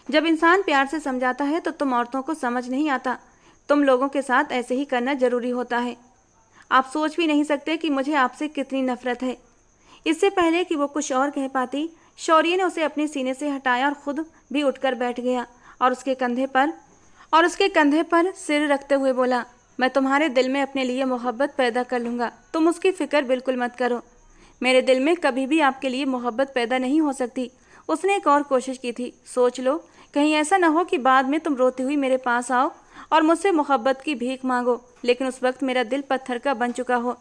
जब इंसान प्यार से समझाता है तो तुम औरतों को समझ नहीं आता। तुम लोगों के साथ ऐसे ही करना जरूरी होता है। आप सोच भी नहीं सकते कि मुझे आपसे कितनी नफरत है। इससे पहले कि वो कुछ और कह पाती, शौर्य ने उसे अपने सीने से हटाया और खुद भी उठकर बैठ गया और उसके कंधे पर सिर रखते हुए बोला, मैं तुम्हारे दिल में अपने लिए मोहब्बत पैदा कर लूँगा, तुम उसकी फिक्र बिल्कुल मत करो। मेरे दिल में कभी भी आपके लिए मोहब्बत पैदा नहीं हो सकती। उसने एक और कोशिश की थी, सोच लो, कहीं ऐसा ना हो कि बाद में तुम रोती हुई मेरे पास आओ और मुझसे मोहब्बत की भीख मांगो, लेकिन उस वक्त मेरा दिल पत्थर का बन चुका हो,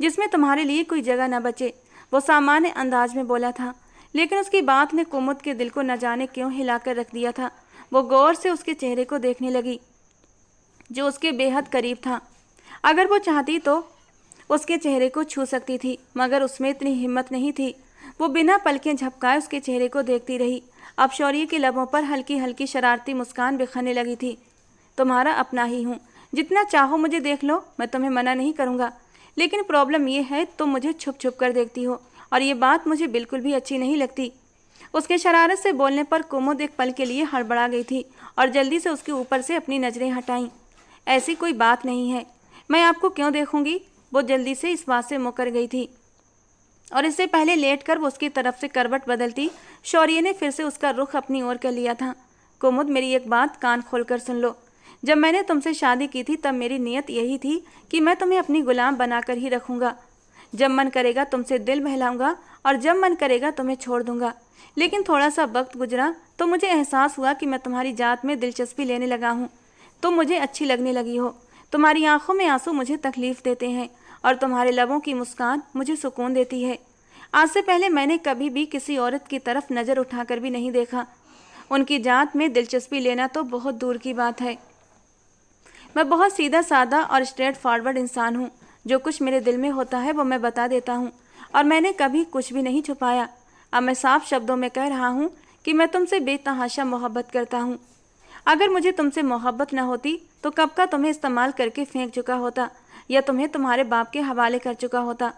जिसमें तुम्हारे लिए कोई जगह न बचे। वो सामान्य अंदाज में बोला था, लेकिन उसकी बात ने कुमुद के दिल को न जाने क्यों हिलाकर रख दिया था। वो गौर से उसके चेहरे को देखने लगी, जो उसके बेहद करीब था। अगर वो चाहती तो उसके चेहरे को छू सकती थी, मगर उसमें इतनी हिम्मत नहीं थी। वो बिना पलकें झपकाए उसके चेहरे को देखती रही। अब शौर्य के लबों पर हल्की हल्की शरारती मुस्कान बिखरने लगी थी। तुम्हारा अपना ही हूँ, जितना चाहो मुझे देख लो, मैं तुम्हें मना नहीं करूँगा। लेकिन प्रॉब्लम ये है, तुम मुझे छुप छुप कर देखती हो और ये बात मुझे बिल्कुल भी अच्छी नहीं लगती। उसके शरारत से बोलने पर कुमुद एक पल के लिए हड़बड़ा गई थी और जल्दी से उसके ऊपर से अपनी नज़रें हटाईं। ऐसी कोई बात नहीं है, मैं आपको क्यों देखूंगी? वो जल्दी से इस बात से मुकर गई थी और इससे पहले लेटकर वो उसकी तरफ से करवट बदलती, शौर्य ने फिर से उसका रुख अपनी ओर कर लिया था। कुमुद, मेरी एक बात कान खोलकर सुन लो। जब मैंने तुमसे शादी की थी तब मेरी नीयत यही थी कि मैं तुम्हें अपनी गुलाम बनाकर ही रखूंगा। जब मन करेगा तुमसे दिल बहलाऊंगा और जब मन करेगा तुम्हें छोड़ दूंगा। लेकिन थोड़ा सा वक्त गुजरा तो मुझे एहसास हुआ कि मैं तुम्हारी जात में दिलचस्पी लेने लगा हूँ। तुम मुझे अच्छी लगने लगी हो। तुम्हारी आंखों में आंसू मुझे तकलीफ देते हैं और तुम्हारे लबों की मुस्कान मुझे सुकून देती है। आज से पहले मैंने कभी भी किसी औरत की तरफ नज़र उठाकर भी नहीं देखा। उनकी जात में दिलचस्पी लेना तो बहुत दूर की बात है। मैं बहुत सीधा साधा और स्ट्रेट फॉरवर्ड इंसान हूँ। जो कुछ मेरे दिल में होता है वो मैं बता देता हूँ और मैंने कभी कुछ भी नहीं छुपाया। अब मैं साफ शब्दों में कह रहा हूँ कि मैं तुमसे बेतहाशा मोहब्बत करता हूँ। अगर मुझे तुमसे मोहब्बत न होती तो कब का तुम्हें इस्तेमाल करके फेंक चुका होता या तुम्हें तुम्हारे बाप के हवाले कर चुका होता।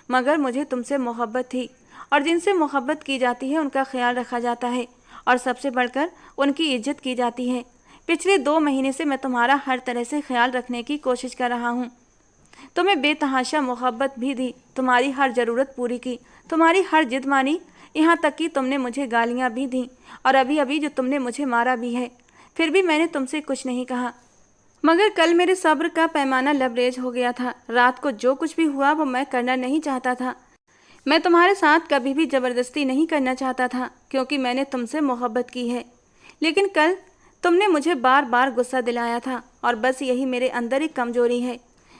मगर मुझे तुमसे मोहब्बत थी और जिनसे मोहब्बत की जाती है उनका ख्याल रखा जाता है और सबसे बढ़कर उनकी इज्जत की जाती है। पिछले 2 महीने से मैं तुम्हारा हर तरह से ख्याल रखने की कोशिश कर रहा हूँ। तुम्हें बेतहाशा मोहब्बत भी दी, तुम्हारी हर ज़रूरत पूरी की, तुम्हारी हर जिद मानी, यहाँ तक कि तुमने मुझे गालियाँ भी दी और अभी अभी जो तुमने मुझे मारा भी है। फिर भी मैंने तुमसे कुछ नहीं कहा। मगर कल मेरे सब्र का पैमाना लबरेज हो गया था। रात को जो कुछ भी हुआ वो मैं करना नहीं चाहता था। मैं तुम्हारे साथ कभी भी ज़बरदस्ती नहीं करना चाहता था क्योंकि मैंने तुमसे मोहब्बत की है। लेकिन कल तुमने मुझे बार बार गुस्सा दिलाया था और बस यही मेरे अंदर एक कमजोरी है।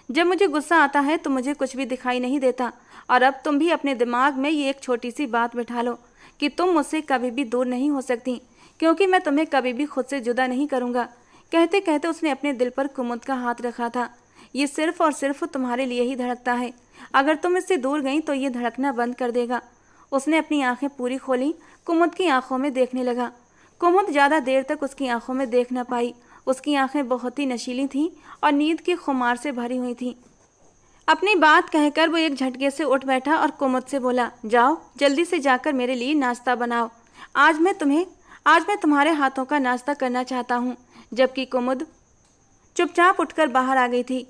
जब मुझे गुस्सा आता है तो मुझे कुछ भी दिखाई नहीं देता और अब तुम भी अपने दिमाग में ये एक छोटी सी बात बिठा लो कि तुम मुझसे कभी भी दूर नहीं हो सकती क्योंकि मैं तुम्हें कभी भी खुद से जुदा नहीं करूँगा। कहते कहते उसने अपने दिल पर कुमुद का हाथ रखा था। ये सिर्फ और सिर्फ तुम्हारे लिए ही धड़कता है। अगर तुम इससे दूर गई तो ये धड़कना बंद कर देगा। उसने अपनी आंखें पूरी खोली, कुमुद की आंखों में देखने लगा। कुमुद ज़्यादा देर तक उसकी आंखों में देख न पाई। उसकी आंखें बहुत ही नशीली थीं और नींद की खुमार से भरी हुई थीं। अपनी बात कहकर वो एक झटके से उठ बैठा और कुमुद से बोला, जाओ जल्दी से जाकर मेरे लिए नाश्ता बनाओ। आज मैं तुम्हारे हाथों का नाश्ता करना चाहता हूँ। जबकि कुमुद चुपचाप उठकर बाहर आ गई थी।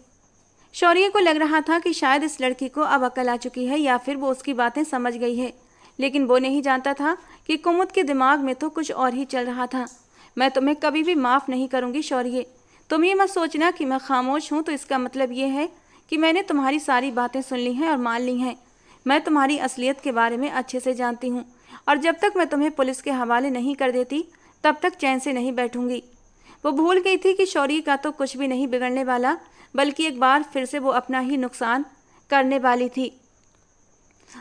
शौर्य को लग रहा था कि शायद इस लड़की को अब अकल आ चुकी है या फिर वो उसकी बातें समझ गई है। लेकिन वो नहीं जानता था कि कुमुद के दिमाग में तो कुछ और ही चल रहा था। मैं तुम्हें कभी भी माफ़ नहीं करूँगी शौर्य। तुम ये मत सोचना कि मैं खामोश हूँ तो इसका मतलब ये है कि मैंने तुम्हारी सारी बातें सुन ली हैं और मान ली हैं। मैं तुम्हारी असलियत के बारे में अच्छे से जानती हूँ और जब तक मैं तुम्हें पुलिस के हवाले नहीं कर देती तब तक चैन से नहीं बैठूंगी। वो भूल गई थी कि शौर्य का तो कुछ भी नहीं बिगड़ने वाला, बल्कि एक बार फिर से वो अपना ही नुकसान करने वाली थी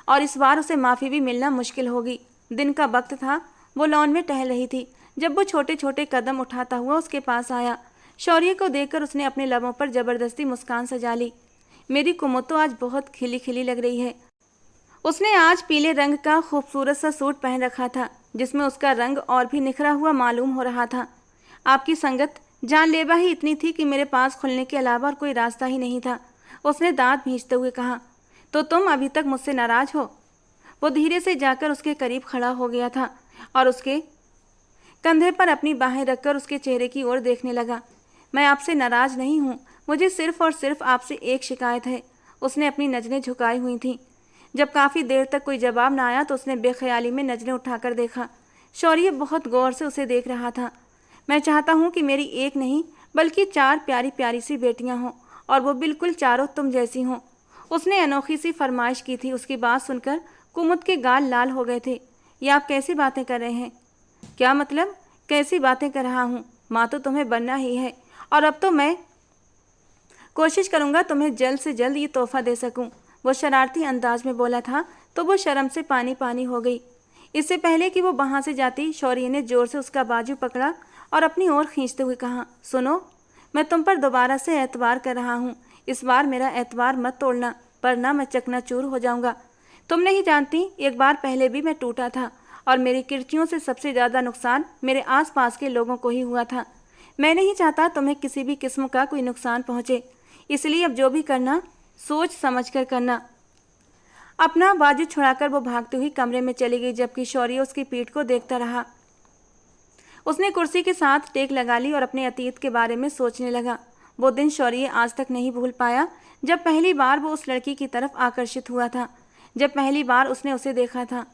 और इस बार उसे माफ़ी भी मिलना मुश्किल होगी। दिन का वक्त था। वो लॉन में टहल रही थी जब वो छोटे छोटे कदम उठाता हुआ उसके पास आया। शौर्य को देखकर उसने अपने लबों पर ज़बरदस्ती मुस्कान सजा ली। मेरी कुमुद तो आज बहुत खिली खिली लग रही है। उसने आज पीले रंग का खूबसूरत सा सूट पहन रखा था जिसमें उसका रंग और भी निखरा हुआ मालूम हो रहा था। आपकी संगत जानलेवा ही इतनी थी कि मेरे पास खुलने के अलावा और कोई रास्ता ही नहीं था। उसने दांत भींचते हुए कहा, तो तुम अभी तक मुझसे नाराज हो? वो धीरे से जाकर उसके करीब खड़ा हो गया था और उसके कंधे पर अपनी बाहें रखकर उसके चेहरे की ओर देखने लगा। मैं आपसे नाराज नहीं हूँ, मुझे सिर्फ और सिर्फ आपसे एक शिकायत है। उसने अपनी नज़रें झुकाई हुई थीं। जब काफ़ी देर तक कोई जवाब ना आया तो उसने बेख्याली में नज़रें उठाकर देखा। शौर्य बहुत गौर से उसे देख रहा था। मैं चाहता हूँ कि मेरी एक नहीं बल्कि 4 प्यारी प्यारी सी बेटियाँ हों और वो बिल्कुल चारों तुम जैसी हों। उसने अनोखी सी फरमाइश की थी। उसकी बात सुनकर कुमुद के गाल लाल हो गए थे। ये आप कैसी बातें कर रहे हैं? क्या मतलब कैसी बातें कर रहा हूँ? माँ तो तुम्हें बनना ही है और अब तो मैं कोशिश करूँगा तुम्हें जल्द से जल्द ये तोहफा दे सकूँ। वो शरारती अंदाज में बोला था तो वो शर्म से पानी पानी हो गई। इससे पहले कि वो वहाँ से जाती, शौर्य ने जोर से उसका बाजू पकड़ा और अपनी ओर खींचते हुए कहा, सुनो, मैं तुम पर दोबारा से एतबार कर रहा हूँ। इस बार मेरा एतबार मत तोड़ना वरना मैं चकनाचूर हो जाऊँगा। तुम नहीं जानती, एक बार पहले भी मैं टूटा था और मेरी किर्चियों से सबसे ज़्यादा नुकसान मेरे आसपास के लोगों को ही हुआ था। मैं नहीं चाहता तुम्हें किसी भी किस्म का कोई नुकसान पहुँचे, इसलिए अब जो भी करना सोच समझ कर करना। अपना बाजू छुड़ाकर वो भागती हुई कमरे में चली गई जबकि शौर्य उसकी पीठ को देखता रहा। उसने कुर्सी के साथ टेक लगा ली और अपने अतीत के बारे में सोचने लगा। वो दिन शौर्य आज तक नहीं भूल पाया जब पहली बार वो उस लड़की की तरफ आकर्षित हुआ था, जब पहली बार उसने उसे देखा था।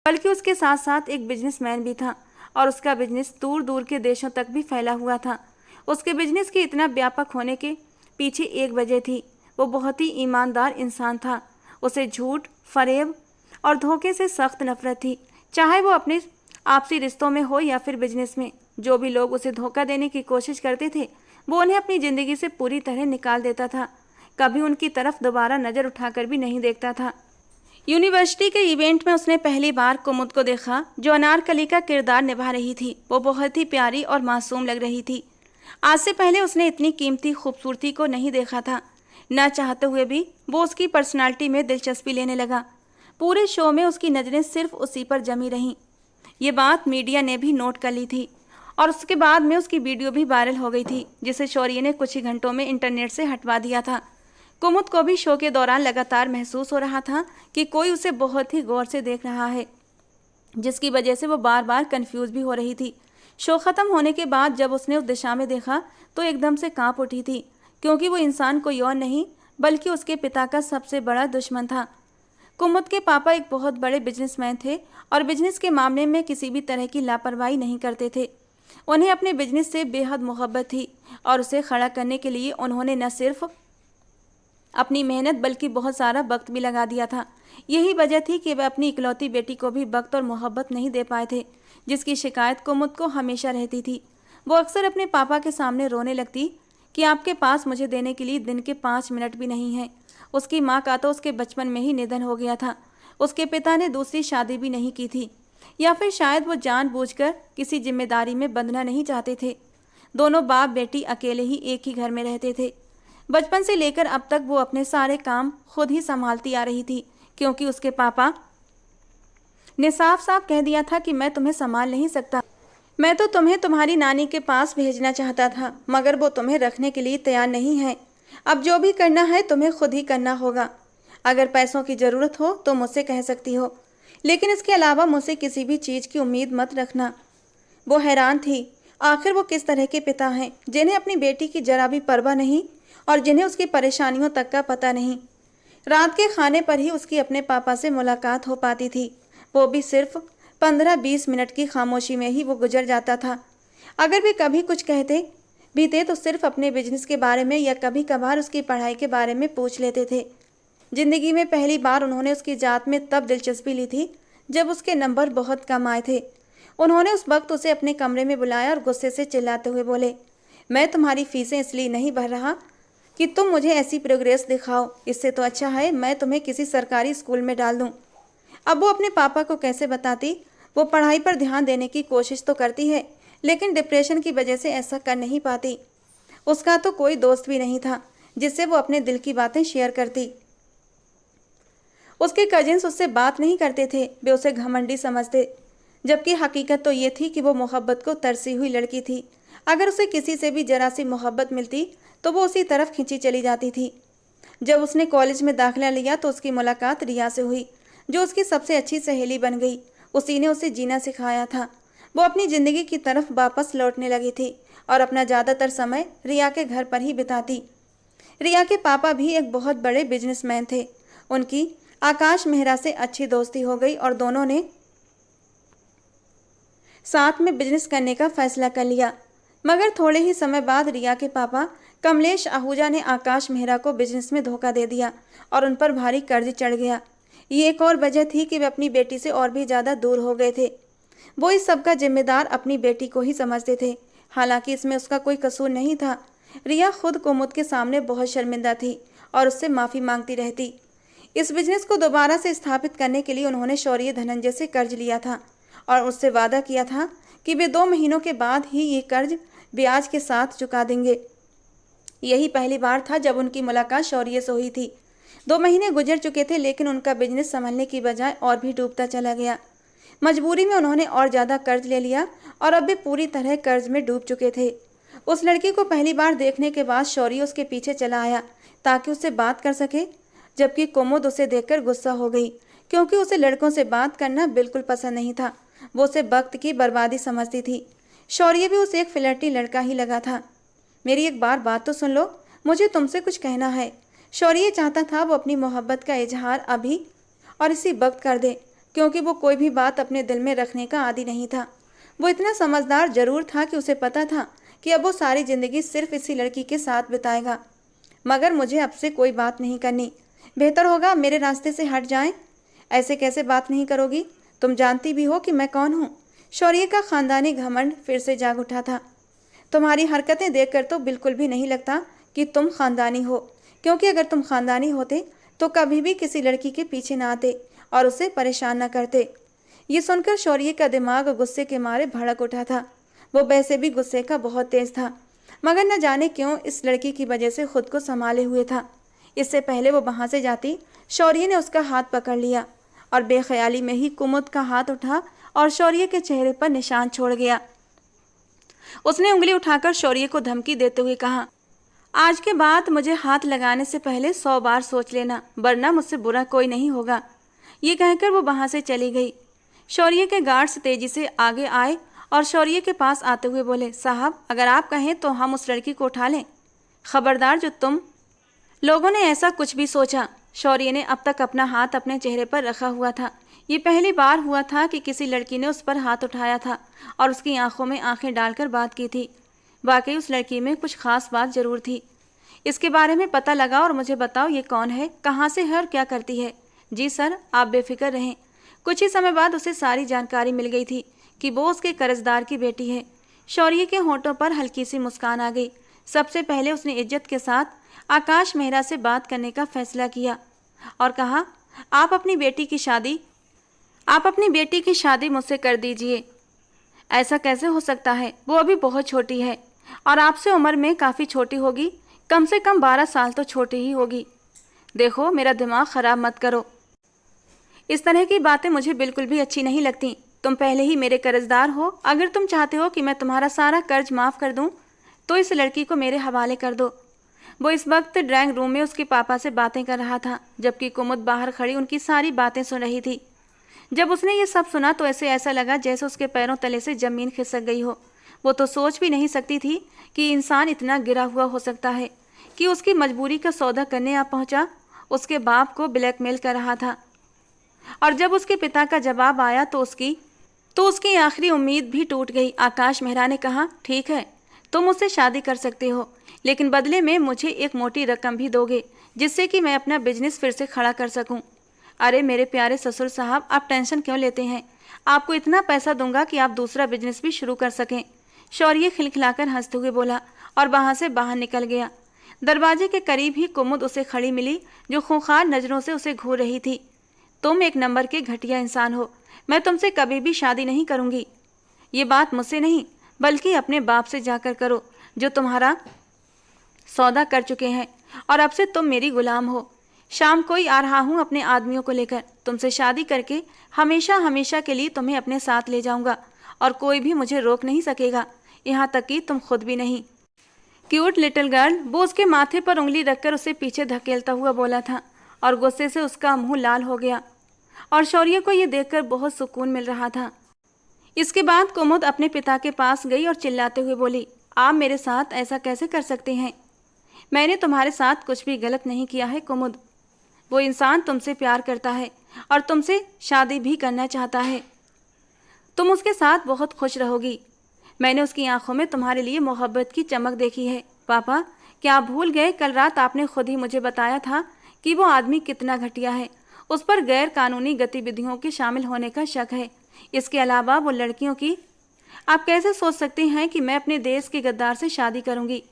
बल्कि उसके साथ साथ एक बिजनेसमैन भी था और उसका बिजनेस दूर दूर के देशों तक भी फैला हुआ था। उसके बिजनेस के इतना व्यापक होने के पीछे एक वजह थी, वो बहुत ही ईमानदार इंसान था। उसे झूठ, फरेब और धोखे से सख्त नफरत थी, चाहे वो अपने आपसी रिश्तों में हो या फिर बिजनेस में। जो भी लोग उसे धोखा देने की कोशिश करते थे वो उन्हें अपनी ज़िंदगी से पूरी तरह निकाल देता था, कभी उनकी तरफ दोबारा नज़र उठाकर भी नहीं देखता था। यूनिवर्सिटी के इवेंट में उसने पहली बार कुमुद को देखा, जो अनारकली का किरदार निभा रही थी। वो बहुत ही प्यारी और मासूम लग रही थी। आज से पहले उसने इतनी कीमती खूबसूरती को नहीं देखा था। न चाहते हुए भी वो उसकी पर्सनालिटी में दिलचस्पी लेने लगा। पूरे शो में उसकी नज़रें सिर्फ उसी पर जमी रहीं। ये बात मीडिया ने भी नोट कर ली थी और उसके बाद में उसकी वीडियो भी वायरल हो गई थी, जिसे शौर्य ने कुछ ही घंटों में इंटरनेट से हटवा दिया था। कुमुद को भी शो के दौरान लगातार महसूस हो रहा था कि कोई उसे बहुत ही गौर से देख रहा है, जिसकी वजह से वो बार बार कंफ्यूज भी हो रही थी। शो ख़त्म होने के बाद जब उसने उस दिशा में देखा तो एकदम से कांप उठी थी, क्योंकि वो इंसान कोई और नहीं बल्कि उसके पिता का सबसे बड़ा दुश्मन था। कुमुद के पापा एक बहुत बड़े बिजनेसमैन थे और बिजनेस के मामले में किसी भी तरह की लापरवाही नहीं करते थे। उन्हें अपने बिजनेस से बेहद मोहब्बत थी और उसे खड़ा करने के लिए उन्होंने न सिर्फ अपनी मेहनत बल्कि बहुत सारा वक्त भी लगा दिया था। यही वजह थी कि वे अपनी इकलौती बेटी को भी वक्त और मोहब्बत नहीं दे पाए थे, जिसकी शिकायत कुमुद को हमेशा रहती थी। वो अक्सर अपने पापा के सामने रोने लगती कि आपके पास मुझे देने के लिए दिन के 5 मिनट भी नहीं हैं। उसकी माँ का तो उसके बचपन में ही निधन हो गया था। उसके पिता ने दूसरी शादी भी नहीं की थी, या फिर शायद वो जानबूझकर किसी जिम्मेदारी में बंधना नहीं चाहते थे। दोनों बाप बेटी अकेले ही एक ही घर में रहते थे। बचपन से लेकर अब तक वो अपने सारे काम खुद ही संभालती आ रही थी, क्योंकि उसके पापा ने साफ साफ कह दिया था कि मैं तुम्हें संभाल नहीं सकता। मैं तो तुम्हें तुम्हारी नानी के पास भेजना चाहता था, मगर वो तुम्हें रखने के लिए तैयार नहीं है। अब जो भी करना है तुम्हें खुद ही करना होगा। अगर पैसों की ज़रूरत हो तो मुझसे कह सकती हो, लेकिन इसके अलावा मुझसे किसी भी चीज़ की उम्मीद मत रखना। वो हैरान थी, आखिर वो किस तरह के पिता हैं जिन्हें अपनी बेटी की जरा भी परवाह नहीं और जिन्हें उसकी परेशानियों तक का पता नहीं। रात के खाने पर ही उसकी अपने पापा से मुलाकात हो पाती थी, वो भी सिर्फ 15-20 मिनट की खामोशी में ही वो गुजर जाता था। अगर वे कभी कुछ कहते भी थे तो सिर्फ अपने बिजनेस के बारे में या कभी कभार उसकी पढ़ाई के बारे में पूछ लेते थे। जिंदगी में पहली बार उन्होंने उसकी जात में तब दिलचस्पी ली थी जब उसके नंबर बहुत कम आए थे। उन्होंने उस वक्त उसे अपने कमरे में बुलाया और गुस्से से चिल्लाते हुए बोले, मैं तुम्हारी फीसें इसलिए नहीं भर रहा कि तुम मुझे ऐसी प्रोग्रेस दिखाओ, इससे तो अच्छा है मैं तुम्हें किसी सरकारी स्कूल में डाल दूँ। अब वो अपने पापा को कैसे बताती? वो पढ़ाई पर ध्यान देने की कोशिश तो करती है, लेकिन डिप्रेशन की वजह से ऐसा कर नहीं पाती। उसका तो कोई दोस्त भी नहीं था जिससे वो अपने दिल की बातें शेयर करती। उसके कजिन्स उससे बात नहीं करते थे, वे उसे घमंडी समझते, जबकि हकीकत तो ये थी कि वो मोहब्बत को तरसी हुई लड़की थी। अगर उसे किसी से भी जरा सी मोहब्बत मिलती तो वो उसी तरफ खींची चली जाती थी। जब उसने कॉलेज में दाखिला लिया तो उसकी मुलाकात रिया से हुई, जो उसकी सबसे अच्छी सहेली बन गई। उसी ने उसे जीना सिखाया था। वो अपनी ज़िंदगी की तरफ वापस लौटने लगी थी और अपना ज़्यादातर समय रिया के घर पर ही बिताती। रिया के पापा भी एक बहुत बड़े बिजनेसमैन थे। उनकी आकाश मेहरा से अच्छी दोस्ती हो गई और दोनों ने साथ में बिजनेस करने का फैसला कर लिया। मगर थोड़े ही समय बाद रिया के पापा कमलेश आहूजा ने आकाश मेहरा को बिजनेस में धोखा दे दिया और उन पर भारी कर्ज चढ़ गया। ये एक और वजह थी कि वे अपनी बेटी से और भी ज़्यादा दूर हो गए थे। वो इस सब का जिम्मेदार अपनी बेटी को ही समझते थे, हालांकि इसमें उसका कोई कसूर नहीं था। रिया खुद कुमुद के सामने बहुत शर्मिंदा थी और उससे माफ़ी मांगती रहती। इस बिजनेस को दोबारा से स्थापित करने के लिए उन्होंने शौर्य धनंजय से कर्ज लिया था और उससे वादा किया था कि वे 2 महीनों के बाद ही ये कर्ज ब्याज के साथ चुका देंगे। यही पहली बार था जब उनकी मुलाकात शौर्य से हुई थी। 2 महीने गुजर चुके थे, लेकिन उनका बिजनेस संभलने की बजाय और भी डूबता चला गया। मजबूरी में उन्होंने और ज़्यादा कर्ज ले लिया और अब वे पूरी तरह कर्ज में डूब चुके थे। उस लड़की को पहली बार देखने के बाद शौर्य उसके पीछे चला आया ताकि उससे बात कर सके, जबकि कुमुद उसे देखकर गुस्सा हो गई, क्योंकि उसे लड़कों से बात करना बिल्कुल पसंद नहीं था। वो उसे वक्त की बर्बादी समझती थी। शौर्य भी उसे एक फ्लर्टी लड़का ही लगा था। मेरी एक बात तो सुन लो, मुझे तुमसे कुछ कहना है। शौर्य चाहता था वो अपनी मोहब्बत का इजहार अभी और इसी वक्त कर दे, क्योंकि वो कोई भी बात अपने दिल में रखने का आदी नहीं था। वो इतना समझदार जरूर था कि उसे पता था कि अब वो सारी ज़िंदगी सिर्फ इसी लड़की के साथ बिताएगा। मगर मुझे अब से कोई बात नहीं करनी, बेहतर होगा मेरे रास्ते से हट जाएं। ऐसे कैसे बात नहीं करोगी? तुम जानती भी हो कि मैं कौन हूँ। शौर्य का खानदानी घमंड फिर से जाग उठा था। तुम्हारी हरकतें देखकर तो बिल्कुल भी नहीं लगता कि तुम खानदानी हो, क्योंकि अगर तुम खानदानी होते तो कभी भी किसी लड़की के पीछे ना आते और उसे परेशान न करते। ये सुनकर शौर्य का दिमाग गुस्से के मारे भड़क उठा था। वो वैसे भी गुस्से का बहुत तेज था, मगर न जाने क्यों इस लड़की की वजह से खुद को संभाले हुए था। इससे पहले वो वहाँ से जाती, शौर्य ने उसका हाथ पकड़ लिया और बेख्याली में ही कुमुद का हाथ उठा और शौर्य के चेहरे पर निशान छोड़ गया। उसने उंगली उठाकर शौर्य को धमकी देते हुए कहा, आज के बाद मुझे हाथ लगाने से पहले 100 बार सोच लेना, वरना मुझसे बुरा कोई नहीं होगा। ये कहकर वो वहाँ से चली गई। शौर्य के गार्ड्स तेजी से आगे आए और शौर्य के पास आते हुए बोले, साहब अगर आप कहें तो हम उस लड़की को उठा लें। खबरदार, जो तुम लोगों ने ऐसा कुछ भी सोचा। शौर्य ने अब तक अपना हाथ अपने चेहरे पर रखा हुआ था। ये पहली बार हुआ था कि किसी लड़की ने उस पर हाथ उठाया था और उसकी आंखों में आंखें डालकर बात की थी। वाकई उस लड़की में कुछ खास बात जरूर थी। इसके बारे में पता लगा और मुझे बताओ ये कौन है, कहाँ से है और क्या करती है। जी सर, आप बेफिक्र रहें। कुछ ही समय बाद उसे सारी जानकारी मिल गई थी कि वो उसके कर्जदार की बेटी है। शौर्य के होंठों पर हल्की सी मुस्कान आ गई। सबसे पहले उसने इज्जत के साथ आकाश मेहरा से बात करने का फैसला किया और कहा, आप अपनी बेटी की शादी मुझसे कर दीजिए। ऐसा कैसे हो सकता है? वो अभी बहुत छोटी है और आपसे उम्र में काफ़ी छोटी होगी, कम से कम 12 साल तो छोटी ही होगी। देखो, मेरा दिमाग ख़राब मत करो। इस तरह की बातें मुझे बिल्कुल भी अच्छी नहीं लगती। तुम पहले ही मेरे कर्जदार हो। अगर तुम चाहते हो कि मैं तुम्हारा सारा कर्ज माफ़ कर दूं, तो इस लड़की को मेरे हवाले कर दो। वो इस वक्त ड्राइंग रूम में उसके पापा से बातें कर रहा था, जबकि कुमुद बाहर खड़ी उनकी सारी बातें सुन रही थी। जब उसने ये सब सुना तो ऐसा लगा जैसे उसके पैरों तले से ज़मीन खिसक गई हो। वो तो सोच भी नहीं सकती थी कि इंसान इतना गिरा हुआ हो सकता है कि उसकी मजबूरी का सौदा करने आ पहुंचा। उसके बाप को ब्लैकमेल कर रहा था और जब उसके पिता का जवाब आया तो उसकी आखिरी उम्मीद भी टूट गई। आकाश मेहरा ने कहा, ठीक है, तुम मुझसे शादी कर सकते हो, लेकिन बदले में मुझे एक मोटी रकम भी दोगे, जिससे कि मैं अपना बिजनेस फिर से खड़ा कर सकूं। अरे मेरे प्यारे ससुर साहब, आप टेंशन क्यों लेते हैं? आपको इतना पैसा दूंगा कि आप दूसरा बिजनेस भी शुरू कर सकें। शौर्य खिलखिलाकर हंसते हुए बोला और वहाँ से बाहर निकल गया। दरवाजे के करीब ही कुमुद उसे खड़ी मिली, जो खूंखार नज़रों से उसे घूर रही थी। तुम एक नंबर के घटिया इंसान हो। मैं तुमसे कभी भी शादी नहीं करूँगी। ये बात मुझसे नहीं, बल्कि अपने बाप से जाकर करो, जो तुम्हारा सौदा कर चुके हैं, और अब से तुम मेरी गुलाम हो। शाम को ही आ रहा हूँ अपने आदमियों को लेकर। तुमसे शादी करके हमेशा हमेशा के लिए तुम्हें अपने साथ ले जाऊँगा और कोई भी मुझे रोक नहीं सकेगा, यहाँ तक कि तुम खुद भी नहीं। क्यूट लिटिल गर्ल, वो उसके माथे पर उंगली रखकर उसे पीछे धकेलता हुआ बोला था और गुस्से से उसका मुंह लाल हो गया और शौर्य को यह देखकर बहुत सुकून मिल रहा था। इसके बाद कुमुद अपने पिता के पास गई और चिल्लाते हुए बोली, आप मेरे साथ ऐसा कैसे कर सकते हैं? मैंने तुम्हारे साथ कुछ भी गलत नहीं किया है कुमुद। वो इंसान तुमसे प्यार करता है और तुमसे शादी भी करना चाहता है। तुम उसके साथ बहुत खुश रहोगी। मैंने उसकी आंखों में तुम्हारे लिए मोहब्बत की चमक देखी है। पापा, क्या आप भूल गए? कल रात आपने खुद ही मुझे बताया था कि वो आदमी कितना घटिया है। उस पर गैर कानूनी गतिविधियों के शामिल होने का शक है। इसके अलावा वो लड़कियों की, आप कैसे सोच सकते हैं कि मैं अपने देश के गद्दार से शादी करूंगी?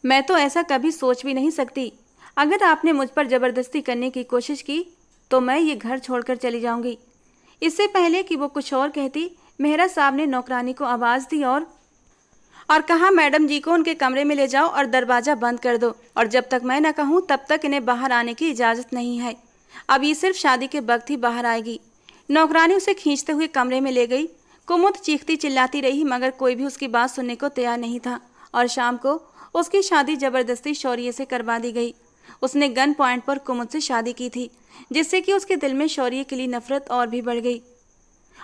मैं तो ऐसा कभी सोच भी नहीं सकती। अगर आपने मुझ पर ज़बरदस्ती करने की कोशिश की तो मैं ये घर छोड़कर चली जाऊंगी। इससे पहले कि वो कुछ और कहती, मेहरा साहब ने नौकरानी को आवाज़ दी और कहा, मैडम जी को उनके कमरे में ले जाओ और दरवाज़ा बंद कर दो, और जब तक मैं न कहूँ तब तक इन्हें बाहर आने की इजाज़त नहीं है। अब ये सिर्फ शादी के वक्त ही बाहर आएगी। नौकरानी उसे खींचते हुए कमरे में ले गई। कुमुद चीखती चिल्लाती रही, मगर कोई भी उसकी बात सुनने को तैयार नहीं था और शाम को उसकी शादी ज़बरदस्ती शौर्य से करवा दी गई। उसने गन पॉइंट पर कुमुद से शादी की थी, जिससे कि उसके दिल में शौर्य के लिए नफरत और भी बढ़ गई।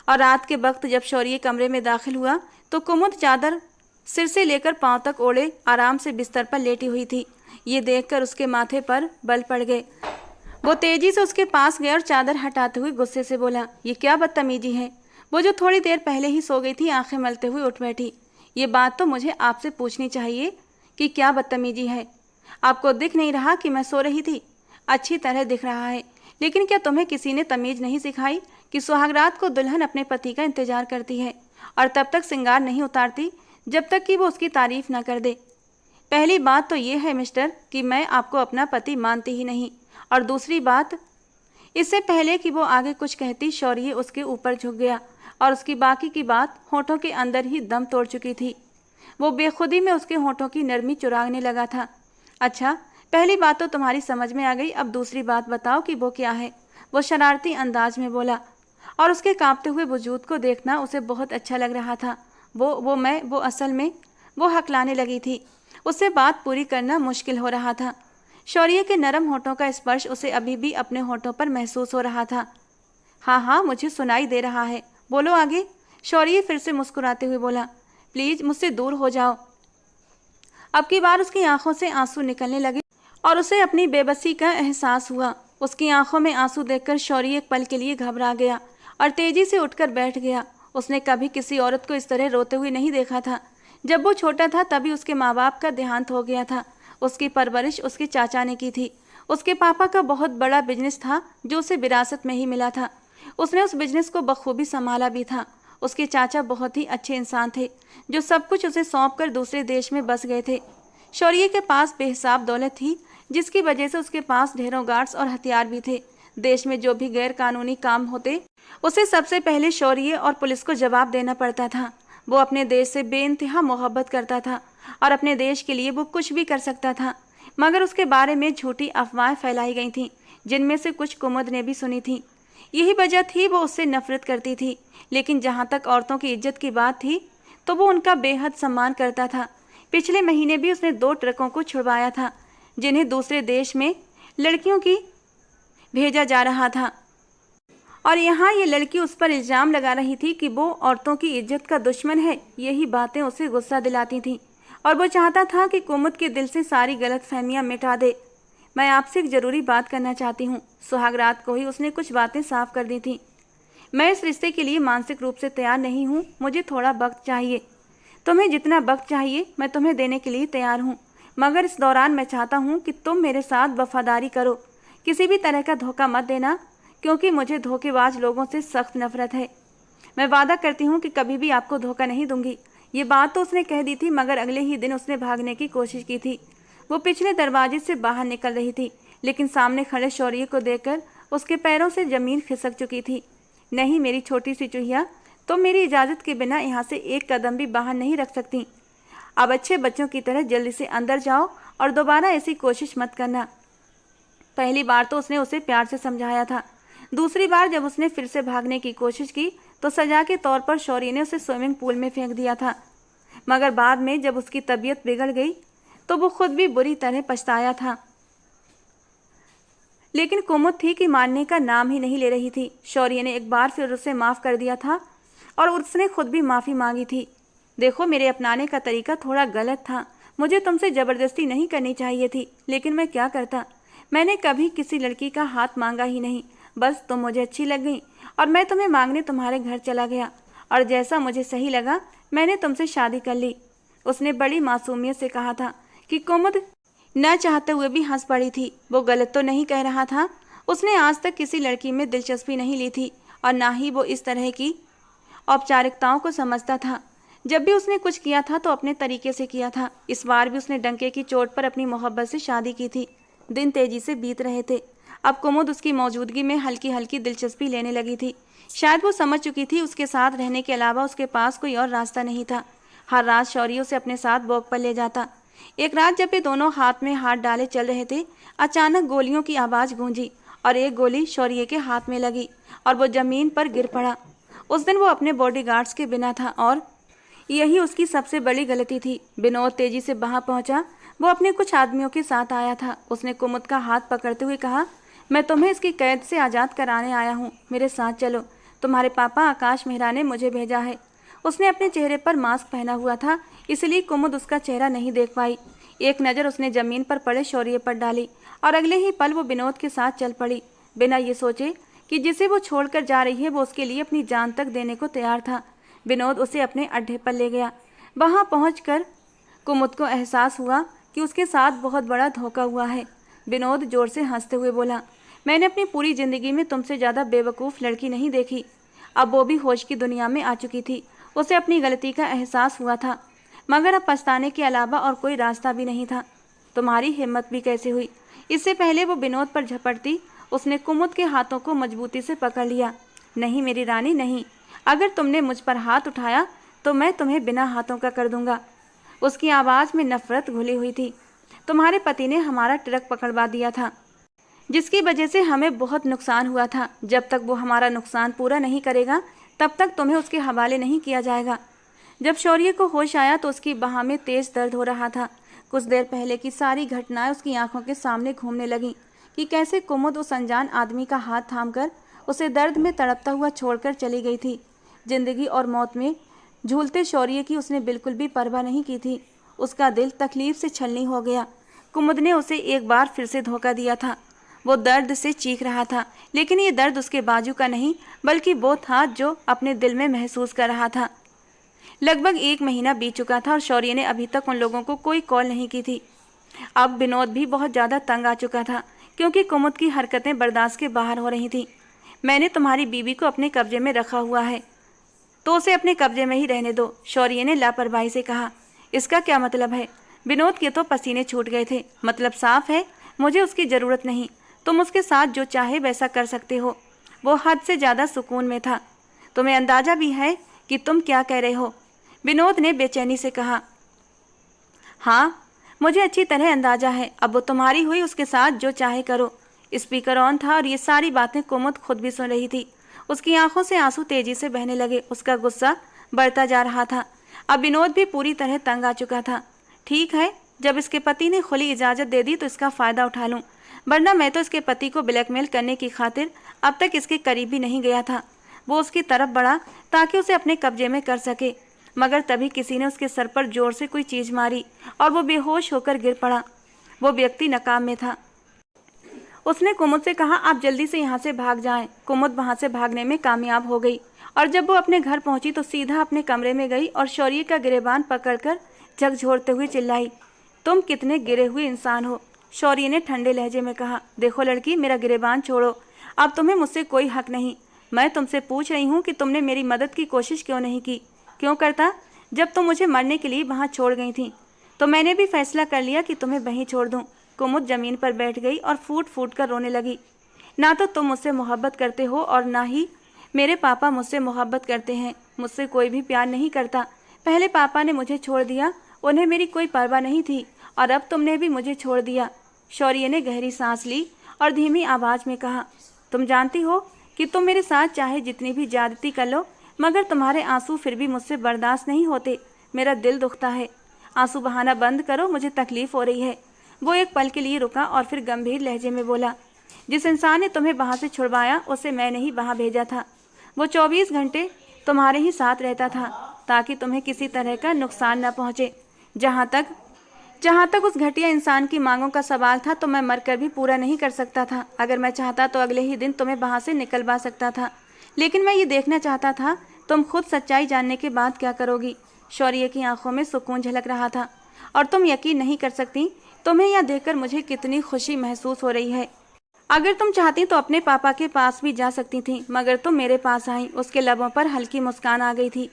और रात के वक्त जब शौर्य कमरे में दाखिल हुआ तो कुमुद चादर सिर से लेकर पांव तक ओढ़े आराम से बिस्तर पर लेटी हुई थी। ये देखकर उसके माथे पर बल पड़ गए। वो तेजी से उसके पास गया और चादर हटाते हुए गुस्से से बोला, ये क्या बदतमीजी है। वो जो थोड़ी देर पहले ही सो गई थी आंखें मलते हुए उठ बैठी। ये बात तो मुझे आपसे पूछनी चाहिए कि क्या बदतमीजी है। आपको दिख नहीं रहा कि मैं सो रही थी? अच्छी तरह दिख रहा है, लेकिन क्या तुम्हें किसी ने तमीज नहीं सिखाई कि सुहागरात को दुल्हन अपने पति का इंतजार करती है और तब तक श्रृंगार नहीं उतारती जब तक कि वो उसकी तारीफ ना कर दे। पहली बात तो ये है मिस्टर कि मैं आपको अपना पति मानती ही नहीं, और दूसरी बात, इससे पहले कि वो आगे कुछ कहती शौर्य उसके ऊपर झुक गया और उसकी बाकी की बात होठों के अंदर ही दम तोड़ चुकी थी। वो बेखुदी में उसके होठों की नरमी चुराने लगा था। अच्छा, पहली बात तो तुम्हारी समझ में आ गई, अब दूसरी बात बताओ कि वो क्या है। वो शरारती अंदाज में बोला, और उसके कांपते हुए वजूद को देखना उसे बहुत अच्छा लग रहा था। वो असल में वो हकलाने लगी थी। उससे बात पूरी करना मुश्किल हो रहा था। शौर्य के नरम होठों का स्पर्श उसे अभी भी अपने होठों पर महसूस हो रहा था। हाँ हाँ, मुझे सुनाई दे रहा है, बोलो आगे। शौर्य फिर से मुस्कुराते हुए बोला, प्लीज मुझसे दूर हो जाओ। अब की बार उसकी आंखों से आंसू निकलने लगे और उसे अपनी बेबसी का एहसास हुआ। उसकी आंखों में आंसू देखकर शौर्य एक पल के लिए घबरा गया और तेजी से उठकर बैठ गया। उसने कभी किसी औरत को इस तरह रोते हुए नहीं देखा था। जब वो छोटा था तभी उसके माँ बाप का देहांत हो गया था। उसकी परवरिश उसके चाचा ने की थी। उसके पापा का बहुत बड़ा बिजनेस था जो उसे विरासत में ही मिला था। उसने उस बिजनेस को बखूबी संभाला भी था। उसके चाचा बहुत ही अच्छे इंसान थे जो सब कुछ उसे सौंप कर दूसरे देश में बस गए थे। शौर्य के पास बेहिसाब दौलत थी, जिसकी वजह से उसके पास ढेरों गार्ड्स और हथियार भी थे। देश में जो भी गैर कानूनी काम होते उसे सबसे पहले शौर्य और पुलिस को जवाब देना पड़ता था। वो अपने देश से बेइंतहा मोहब्बत करता था और अपने देश के लिए वो कुछ भी कर सकता था, मगर उसके बारे में झूठी अफवाहें फैलाई गई थीं, जिनमें से कुछ कुमुद ने भी सुनी थी। यही वजह थी वो उससे नफरत करती थी, लेकिन जहाँ तक औरतों की इज्जत की बात थी तो वो उनका बेहद सम्मान करता था। पिछले महीने भी उसने 2 ट्रकों को छुड़वाया था जिन्हें दूसरे देश में लड़कियों की भेजा जा रहा था, और यहाँ ये लड़की उस पर इल्ज़ाम लगा रही थी कि वो औरतों की इज्जत का दुश्मन है। यही बातें उसे गुस्सा दिलाती थीं और वो चाहता था कि कुमुद के दिल से सारी गलतफहमियां मिटा दे। मैं आपसे एक ज़रूरी बात करना चाहती हूँ। सुहागरात को ही उसने कुछ बातें साफ कर दी थीं। मैं इस रिश्ते के लिए मानसिक रूप से तैयार नहीं हूँ, मुझे थोड़ा वक्त चाहिए। तुम्हें जितना वक्त चाहिए मैं तुम्हें देने के लिए तैयार हूँ, मगर इस दौरान मैं चाहता हूँ कि तुम मेरे साथ वफादारी करो। किसी भी तरह का धोखा मत देना, क्योंकि मुझे धोखेबाज लोगों से सख्त नफरत है। मैं वादा करती हूँ कि कभी भी आपको धोखा नहीं दूंगी। ये बात तो उसने कह दी थी, मगर अगले ही दिन उसने भागने की कोशिश की थी। वो पिछले दरवाजे से बाहर निकल रही थी, लेकिन सामने खड़े शौर्य को देखकर उसके पैरों से जमीन खिसक चुकी थी। नहीं मेरी छोटी सी चूहिया, तुम मेरी इजाज़त के बिना यहाँ से एक कदम भी बाहर नहीं रख सकती। अब अच्छे बच्चों की तरह जल्दी से अंदर जाओ और दोबारा ऐसी कोशिश मत करना। पहली बार तो उसने उसे प्यार से समझाया था। दूसरी बार जब उसने फिर से भागने की कोशिश की तो सजा के तौर पर शौर्य ने उसे स्विमिंग पूल में फेंक दिया था, मगर बाद में जब उसकी तबीयत बिगड़ गई तो वो खुद भी बुरी तरह पछताया था। लेकिन कुमुद थी कि मानने का नाम ही नहीं ले रही थी। शौर्य ने एक बार फिर उसे माफ़ कर दिया था और उसने खुद भी माफ़ी मांगी थी। देखो, मेरे अपनाने का तरीका थोड़ा गलत था। मुझे तुमसे ज़बरदस्ती नहीं करनी चाहिए थी, लेकिन मैं क्या करता। मैंने कभी किसी लड़की का हाथ मांगा ही नहीं। बस तुम मुझे अच्छी लग गई और मैं तुम्हें मांगने तुम्हारे घर चला गया, और जैसा मुझे सही लगा मैंने तुमसे शादी कर ली। उसने बड़ी मासूमियत से कहा था कि कुमुद न चाहते हुए भी हंस पड़ी थी। वो गलत तो नहीं कह रहा था। उसने आज तक किसी लड़की में दिलचस्पी नहीं ली थी और ना ही वो इस तरह की औपचारिकताओं को समझता था। जब भी उसने कुछ किया था तो अपने तरीके से किया था। इस बार भी उसने डंके की चोट पर अपनी मोहब्बत से शादी की थी। दिन तेजी से बीत रहे थे। अब कुमुद उसकी मौजूदगी में हल्की हल्की दिलचस्पी लेने लगी थी। शायद वो समझ चुकी थी उसके साथ रहने के अलावा उसके पास कोई और रास्ता नहीं था। हर रात शौर्य उसे अपने साथ वॉक पर ले जाता। एक रात जब वे दोनों हाथ में हाथ डाले चल रहे थे, अचानक गोलियों की आवाज़ गूंजी और एक गोली शौर्य के हाथ में लगी और वो जमीन पर गिर पड़ा। उस दिन वो अपने बॉडीगार्ड्स के बिना था और यही उसकी सबसे बड़ी गलती थी। विनोद तेजी से वहां पहुंचा। वो अपने कुछ आदमियों के साथ आया था। उसने कुमुद का हाथ पकड़ते हुए कहा, मैं तुम्हें इसकी कैद से आज़ाद कराने आया हूँ, मेरे साथ चलो। तुम्हारे पापा आकाश मेहरा ने मुझे भेजा है। उसने अपने चेहरे पर मास्क पहना हुआ था, इसलिए कुमुद उसका चेहरा नहीं देख पाई। एक नज़र उसने जमीन पर पड़े शौर्य पर डाली और अगले ही पल वो विनोद के साथ चल पड़ी, बिना ये सोचे कि जिसे वो छोड़कर जा रही है वो उसके लिए अपनी जान तक देने को तैयार था। विनोद उसे अपने अड्डे पर ले गया। वहां पहुंचकर कुमुद को एहसास हुआ कि उसके साथ बहुत बड़ा धोखा हुआ है। विनोद जोर से हंसते हुए बोला, मैंने अपनी पूरी जिंदगी में तुमसे ज़्यादा बेवकूफ़ लड़की नहीं देखी। अब वो भी होश की दुनिया में आ चुकी थी। उसे अपनी गलती का एहसास हुआ था, मगर अब पछताने के अलावा और कोई रास्ता भी नहीं था। तुम्हारी हिम्मत भी कैसे हुई? इससे पहले वो विनोद पर झपटती, उसने कुमुद के हाथों को मजबूती से पकड़ लिया। नहीं मेरी रानी नहीं, अगर तुमने मुझ पर हाथ उठाया तो मैं तुम्हें बिना हाथों का कर दूंगा। उसकी आवाज़ में नफरत घुली हुई थी। तुम्हारे पति ने हमारा ट्रक पकड़वा दिया था, जिसकी वजह से हमें बहुत नुकसान हुआ था। जब तक वो हमारा नुकसान पूरा नहीं करेगा तब तक तुम्हें उसके हवाले नहीं किया जाएगा। जब शौर्य को होश आया तो उसकी बाह में तेज दर्द हो रहा था। कुछ देर पहले की सारी घटनाएं उसकी आंखों के सामने घूमने लगीं कि कैसे कुमुद उस अनजान आदमी का हाथ थामकर उसे दर्द में तड़पता हुआ छोड़कर चली गई थी। जिंदगी और मौत में झूलते शौर्य की उसने बिल्कुल भी परवाह नहीं की थी। उसका दिल तकलीफ से छलनी हो गया। कुमुद ने उसे एक बार फिर से धोखा दिया था। वो दर्द से चीख रहा था, लेकिन ये दर्द उसके बाजू का नहीं बल्कि वो था जो अपने दिल में महसूस कर रहा था। लगभग 1 महीना बीत चुका था और शौर्य ने अभी तक उन लोगों को कोई कॉल नहीं की थी। अब विनोद भी बहुत ज़्यादा तंग आ चुका था, क्योंकि कुमुद की हरकतें बर्दाश्त के बाहर हो रही थी। मैंने तुम्हारी बीवी को अपने कब्जे में रखा हुआ है, तो उसे अपने कब्जे में ही रहने दो, शौर्य ने लापरवाही से कहा। इसका क्या मतलब है? विनोद के तो पसीने छूट गए थे। मतलब साफ है, मुझे उसकी ज़रूरत नहीं। तुम उसके साथ जो चाहे वैसा कर सकते हो। वो हद से ज़्यादा सुकून में था। तुम्हें अंदाज़ा भी है कि तुम क्या कह रहे हो? विनोद ने बेचैनी से कहा। हाँ, मुझे अच्छी तरह अंदाज़ा है। अब वो तुम्हारी हुई, उसके साथ जो चाहे करो। स्पीकर ऑन था और ये सारी बातें कुमुद खुद भी सुन रही थी। उसकी आंखों से आंसू तेजी से बहने लगे। उसका गुस्सा बढ़ता जा रहा था। अब विनोद भी पूरी तरह तंग आ चुका था। ठीक है, जब इसके पति ने खुली इजाज़त दे दी तो इसका फ़ायदा उठा लूँ, वरना मैं तो इसके पति को ब्लैकमेल करने की खातिर अब तक इसके करीब भी नहीं गया था। वो उसकी तरफ बढ़ा ताकि उसे अपने कब्जे में कर सके, मगर तभी किसी ने उसके सर पर जोर से कोई चीज़ मारी और वो बेहोश होकर गिर पड़ा। वो व्यक्ति नकाब में था। उसने कुमुद से कहा, आप जल्दी से यहाँ से भाग जाएं। कुमुद वहाँ से भागने में कामयाब हो गई और जब वो अपने घर पहुँची तो सीधा अपने कमरे में गई और शौर्य का गिरेबान पकड़कर झकझोरते हुए चिल्लाई, तुम कितने गिरे हुए इंसान हो। शौर्य ने ठंडे लहजे में कहा, देखो लड़की, मेरा गिरेबान छोड़ो। अब तुम्हें मुझसे कोई हक नहीं। मैं तुमसे पूछ रही हूँ कि तुमने मेरी मदद की कोशिश क्यों नहीं की? क्यों करता? जब तुम मुझे मरने के लिए वहाँ छोड़ गई थी तो मैंने भी फैसला कर लिया कि तुम्हें वहीं छोड़ दूँ। कुमुद ज़मीन पर बैठ गई और फूट फूट कर रोने लगी। ना तो तुम मुझसे मोहब्बत करते हो और ना ही मेरे पापा मुझसे मोहब्बत करते हैं। मुझसे कोई भी प्यार नहीं करता। पहले पापा ने मुझे छोड़ दिया, उन्हें मेरी कोई परवाह नहीं थी, और अब तुमने भी मुझे छोड़ दिया। शौर्य ने गहरी सांस ली और धीमी आवाज़ में कहा, तुम जानती हो कि तुम मेरे साथ चाहे जितनी भी ज्यादती कर लो, मगर तुम्हारे आंसू फिर भी मुझसे बर्दाश्त नहीं होते। मेरा दिल दुखता है। आंसू बहाना बंद करो, मुझे तकलीफ़ हो रही है। वो एक पल के लिए रुका और फिर गंभीर लहजे में बोला, जिस इंसान ने तुम्हें वहाँ से छुड़वाया उसे मैंने ही वहाँ भेजा था। वो 24 घंटे तुम्हारे ही साथ रहता था ताकि तुम्हें किसी तरह का नुकसान न पहुँचे। जहाँ तक उस घटिया इंसान की मांगों का सवाल था तो मैं मरकर भी पूरा नहीं कर सकता था। अगर मैं चाहता तो अगले ही दिन तुम्हें वहाँ से निकलवा सकता था, लेकिन मैं ये देखना चाहता था तुम खुद सच्चाई जानने के बाद क्या करोगी। शौर्य की आंखों में सुकून झलक रहा था। और तुम यकीन नहीं कर सकती, तुम्हें यह देखकर मुझे कितनी खुशी महसूस हो रही है। अगर तुम चाहती तो अपने पापा के पास भी जा सकती थी, मगर तुम मेरे पास आई। उसके लबों पर हल्की मुस्कान आ गई थी।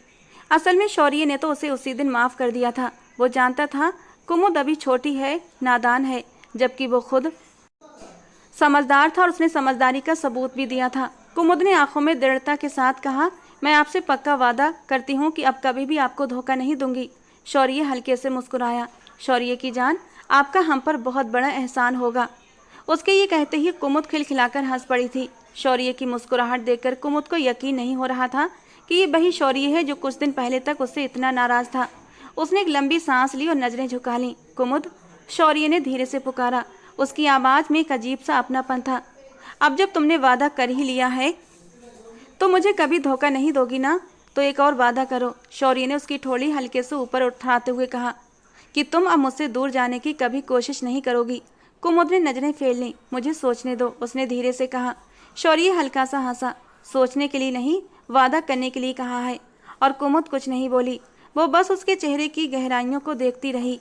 असल में शौर्य ने तो उसे उसी दिन माफ़ कर दिया था। वो जानता था कुमुद अभी छोटी है, नादान है, जबकि वो खुद समझदार था और उसने समझदारी का सबूत भी दिया था। कुमुद ने आंखों में दृढ़ता के साथ कहा, मैं आपसे पक्का वादा करती हूँ कि अब कभी भी आपको धोखा नहीं दूंगी। शौर्य हल्के से मुस्कुराया। शौर्य की जान, आपका हम पर बहुत बड़ा एहसान होगा। उसके ये कहते ही कुमुद खिलखिलाकर हंस पड़ी थी। शौर्य की मुस्कुराहट देखकर कुमुद को यकीन नहीं हो रहा था कि ये वही शौर्य है जो कुछ दिन पहले तक उससे इतना नाराज था। उसने एक लंबी सांस ली और नजरें झुका लीं। कुमुद, शौर्य ने धीरे से पुकारा। उसकी आवाज़ में एक अजीब सा अपनापन था। अब जब तुमने वादा कर ही लिया है तो मुझे कभी धोखा नहीं दोगी ना? तो एक और वादा करो। शौर्य ने उसकी ठोड़ी हल्के से ऊपर उठाते हुए कहा कि तुम अब मुझसे दूर जाने की कभी कोशिश नहीं करोगी। कुमुद ने नजरें फेर लीं। मुझे सोचने दो, उसने धीरे से कहा। शौर्य हल्का सा हंसा। सोचने के लिए नहीं, वादा करने के लिए कहा है। और कुमुद कुछ नहीं बोली, वो बस उसके चेहरे की गहराइयों को देखती रही।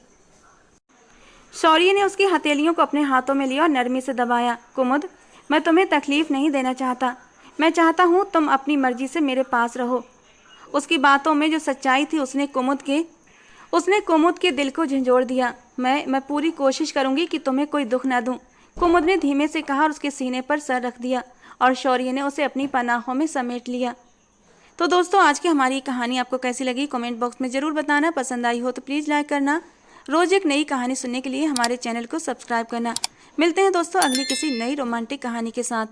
शौर्य ने उसकी हथेलियों को अपने हाथों में लिया और नरमी से दबाया। कुमुद, मैं तुम्हें तकलीफ नहीं देना चाहता। मैं चाहता हूँ तुम अपनी मर्जी से मेरे पास रहो। उसकी बातों में जो सच्चाई थी उसने कुमुद के दिल को झंझोड़ दिया। मैं पूरी कोशिश करूंगी कि तुम्हें कोई दुख न दूं, कुमुद ने धीमे से कहा और उसके सीने पर सर रख दिया और शौर्य ने उसे अपनी पनाहों में समेट लिया। तो दोस्तों, आज की हमारी कहानी आपको कैसी लगी कमेंट बॉक्स में ज़रूर बताना। पसंद आई हो तो प्लीज़ लाइक करना। रोज़ एक नई कहानी सुनने के लिए हमारे चैनल को सब्सक्राइब करना। मिलते हैं दोस्तों अगली किसी नई रोमांटिक कहानी के साथ।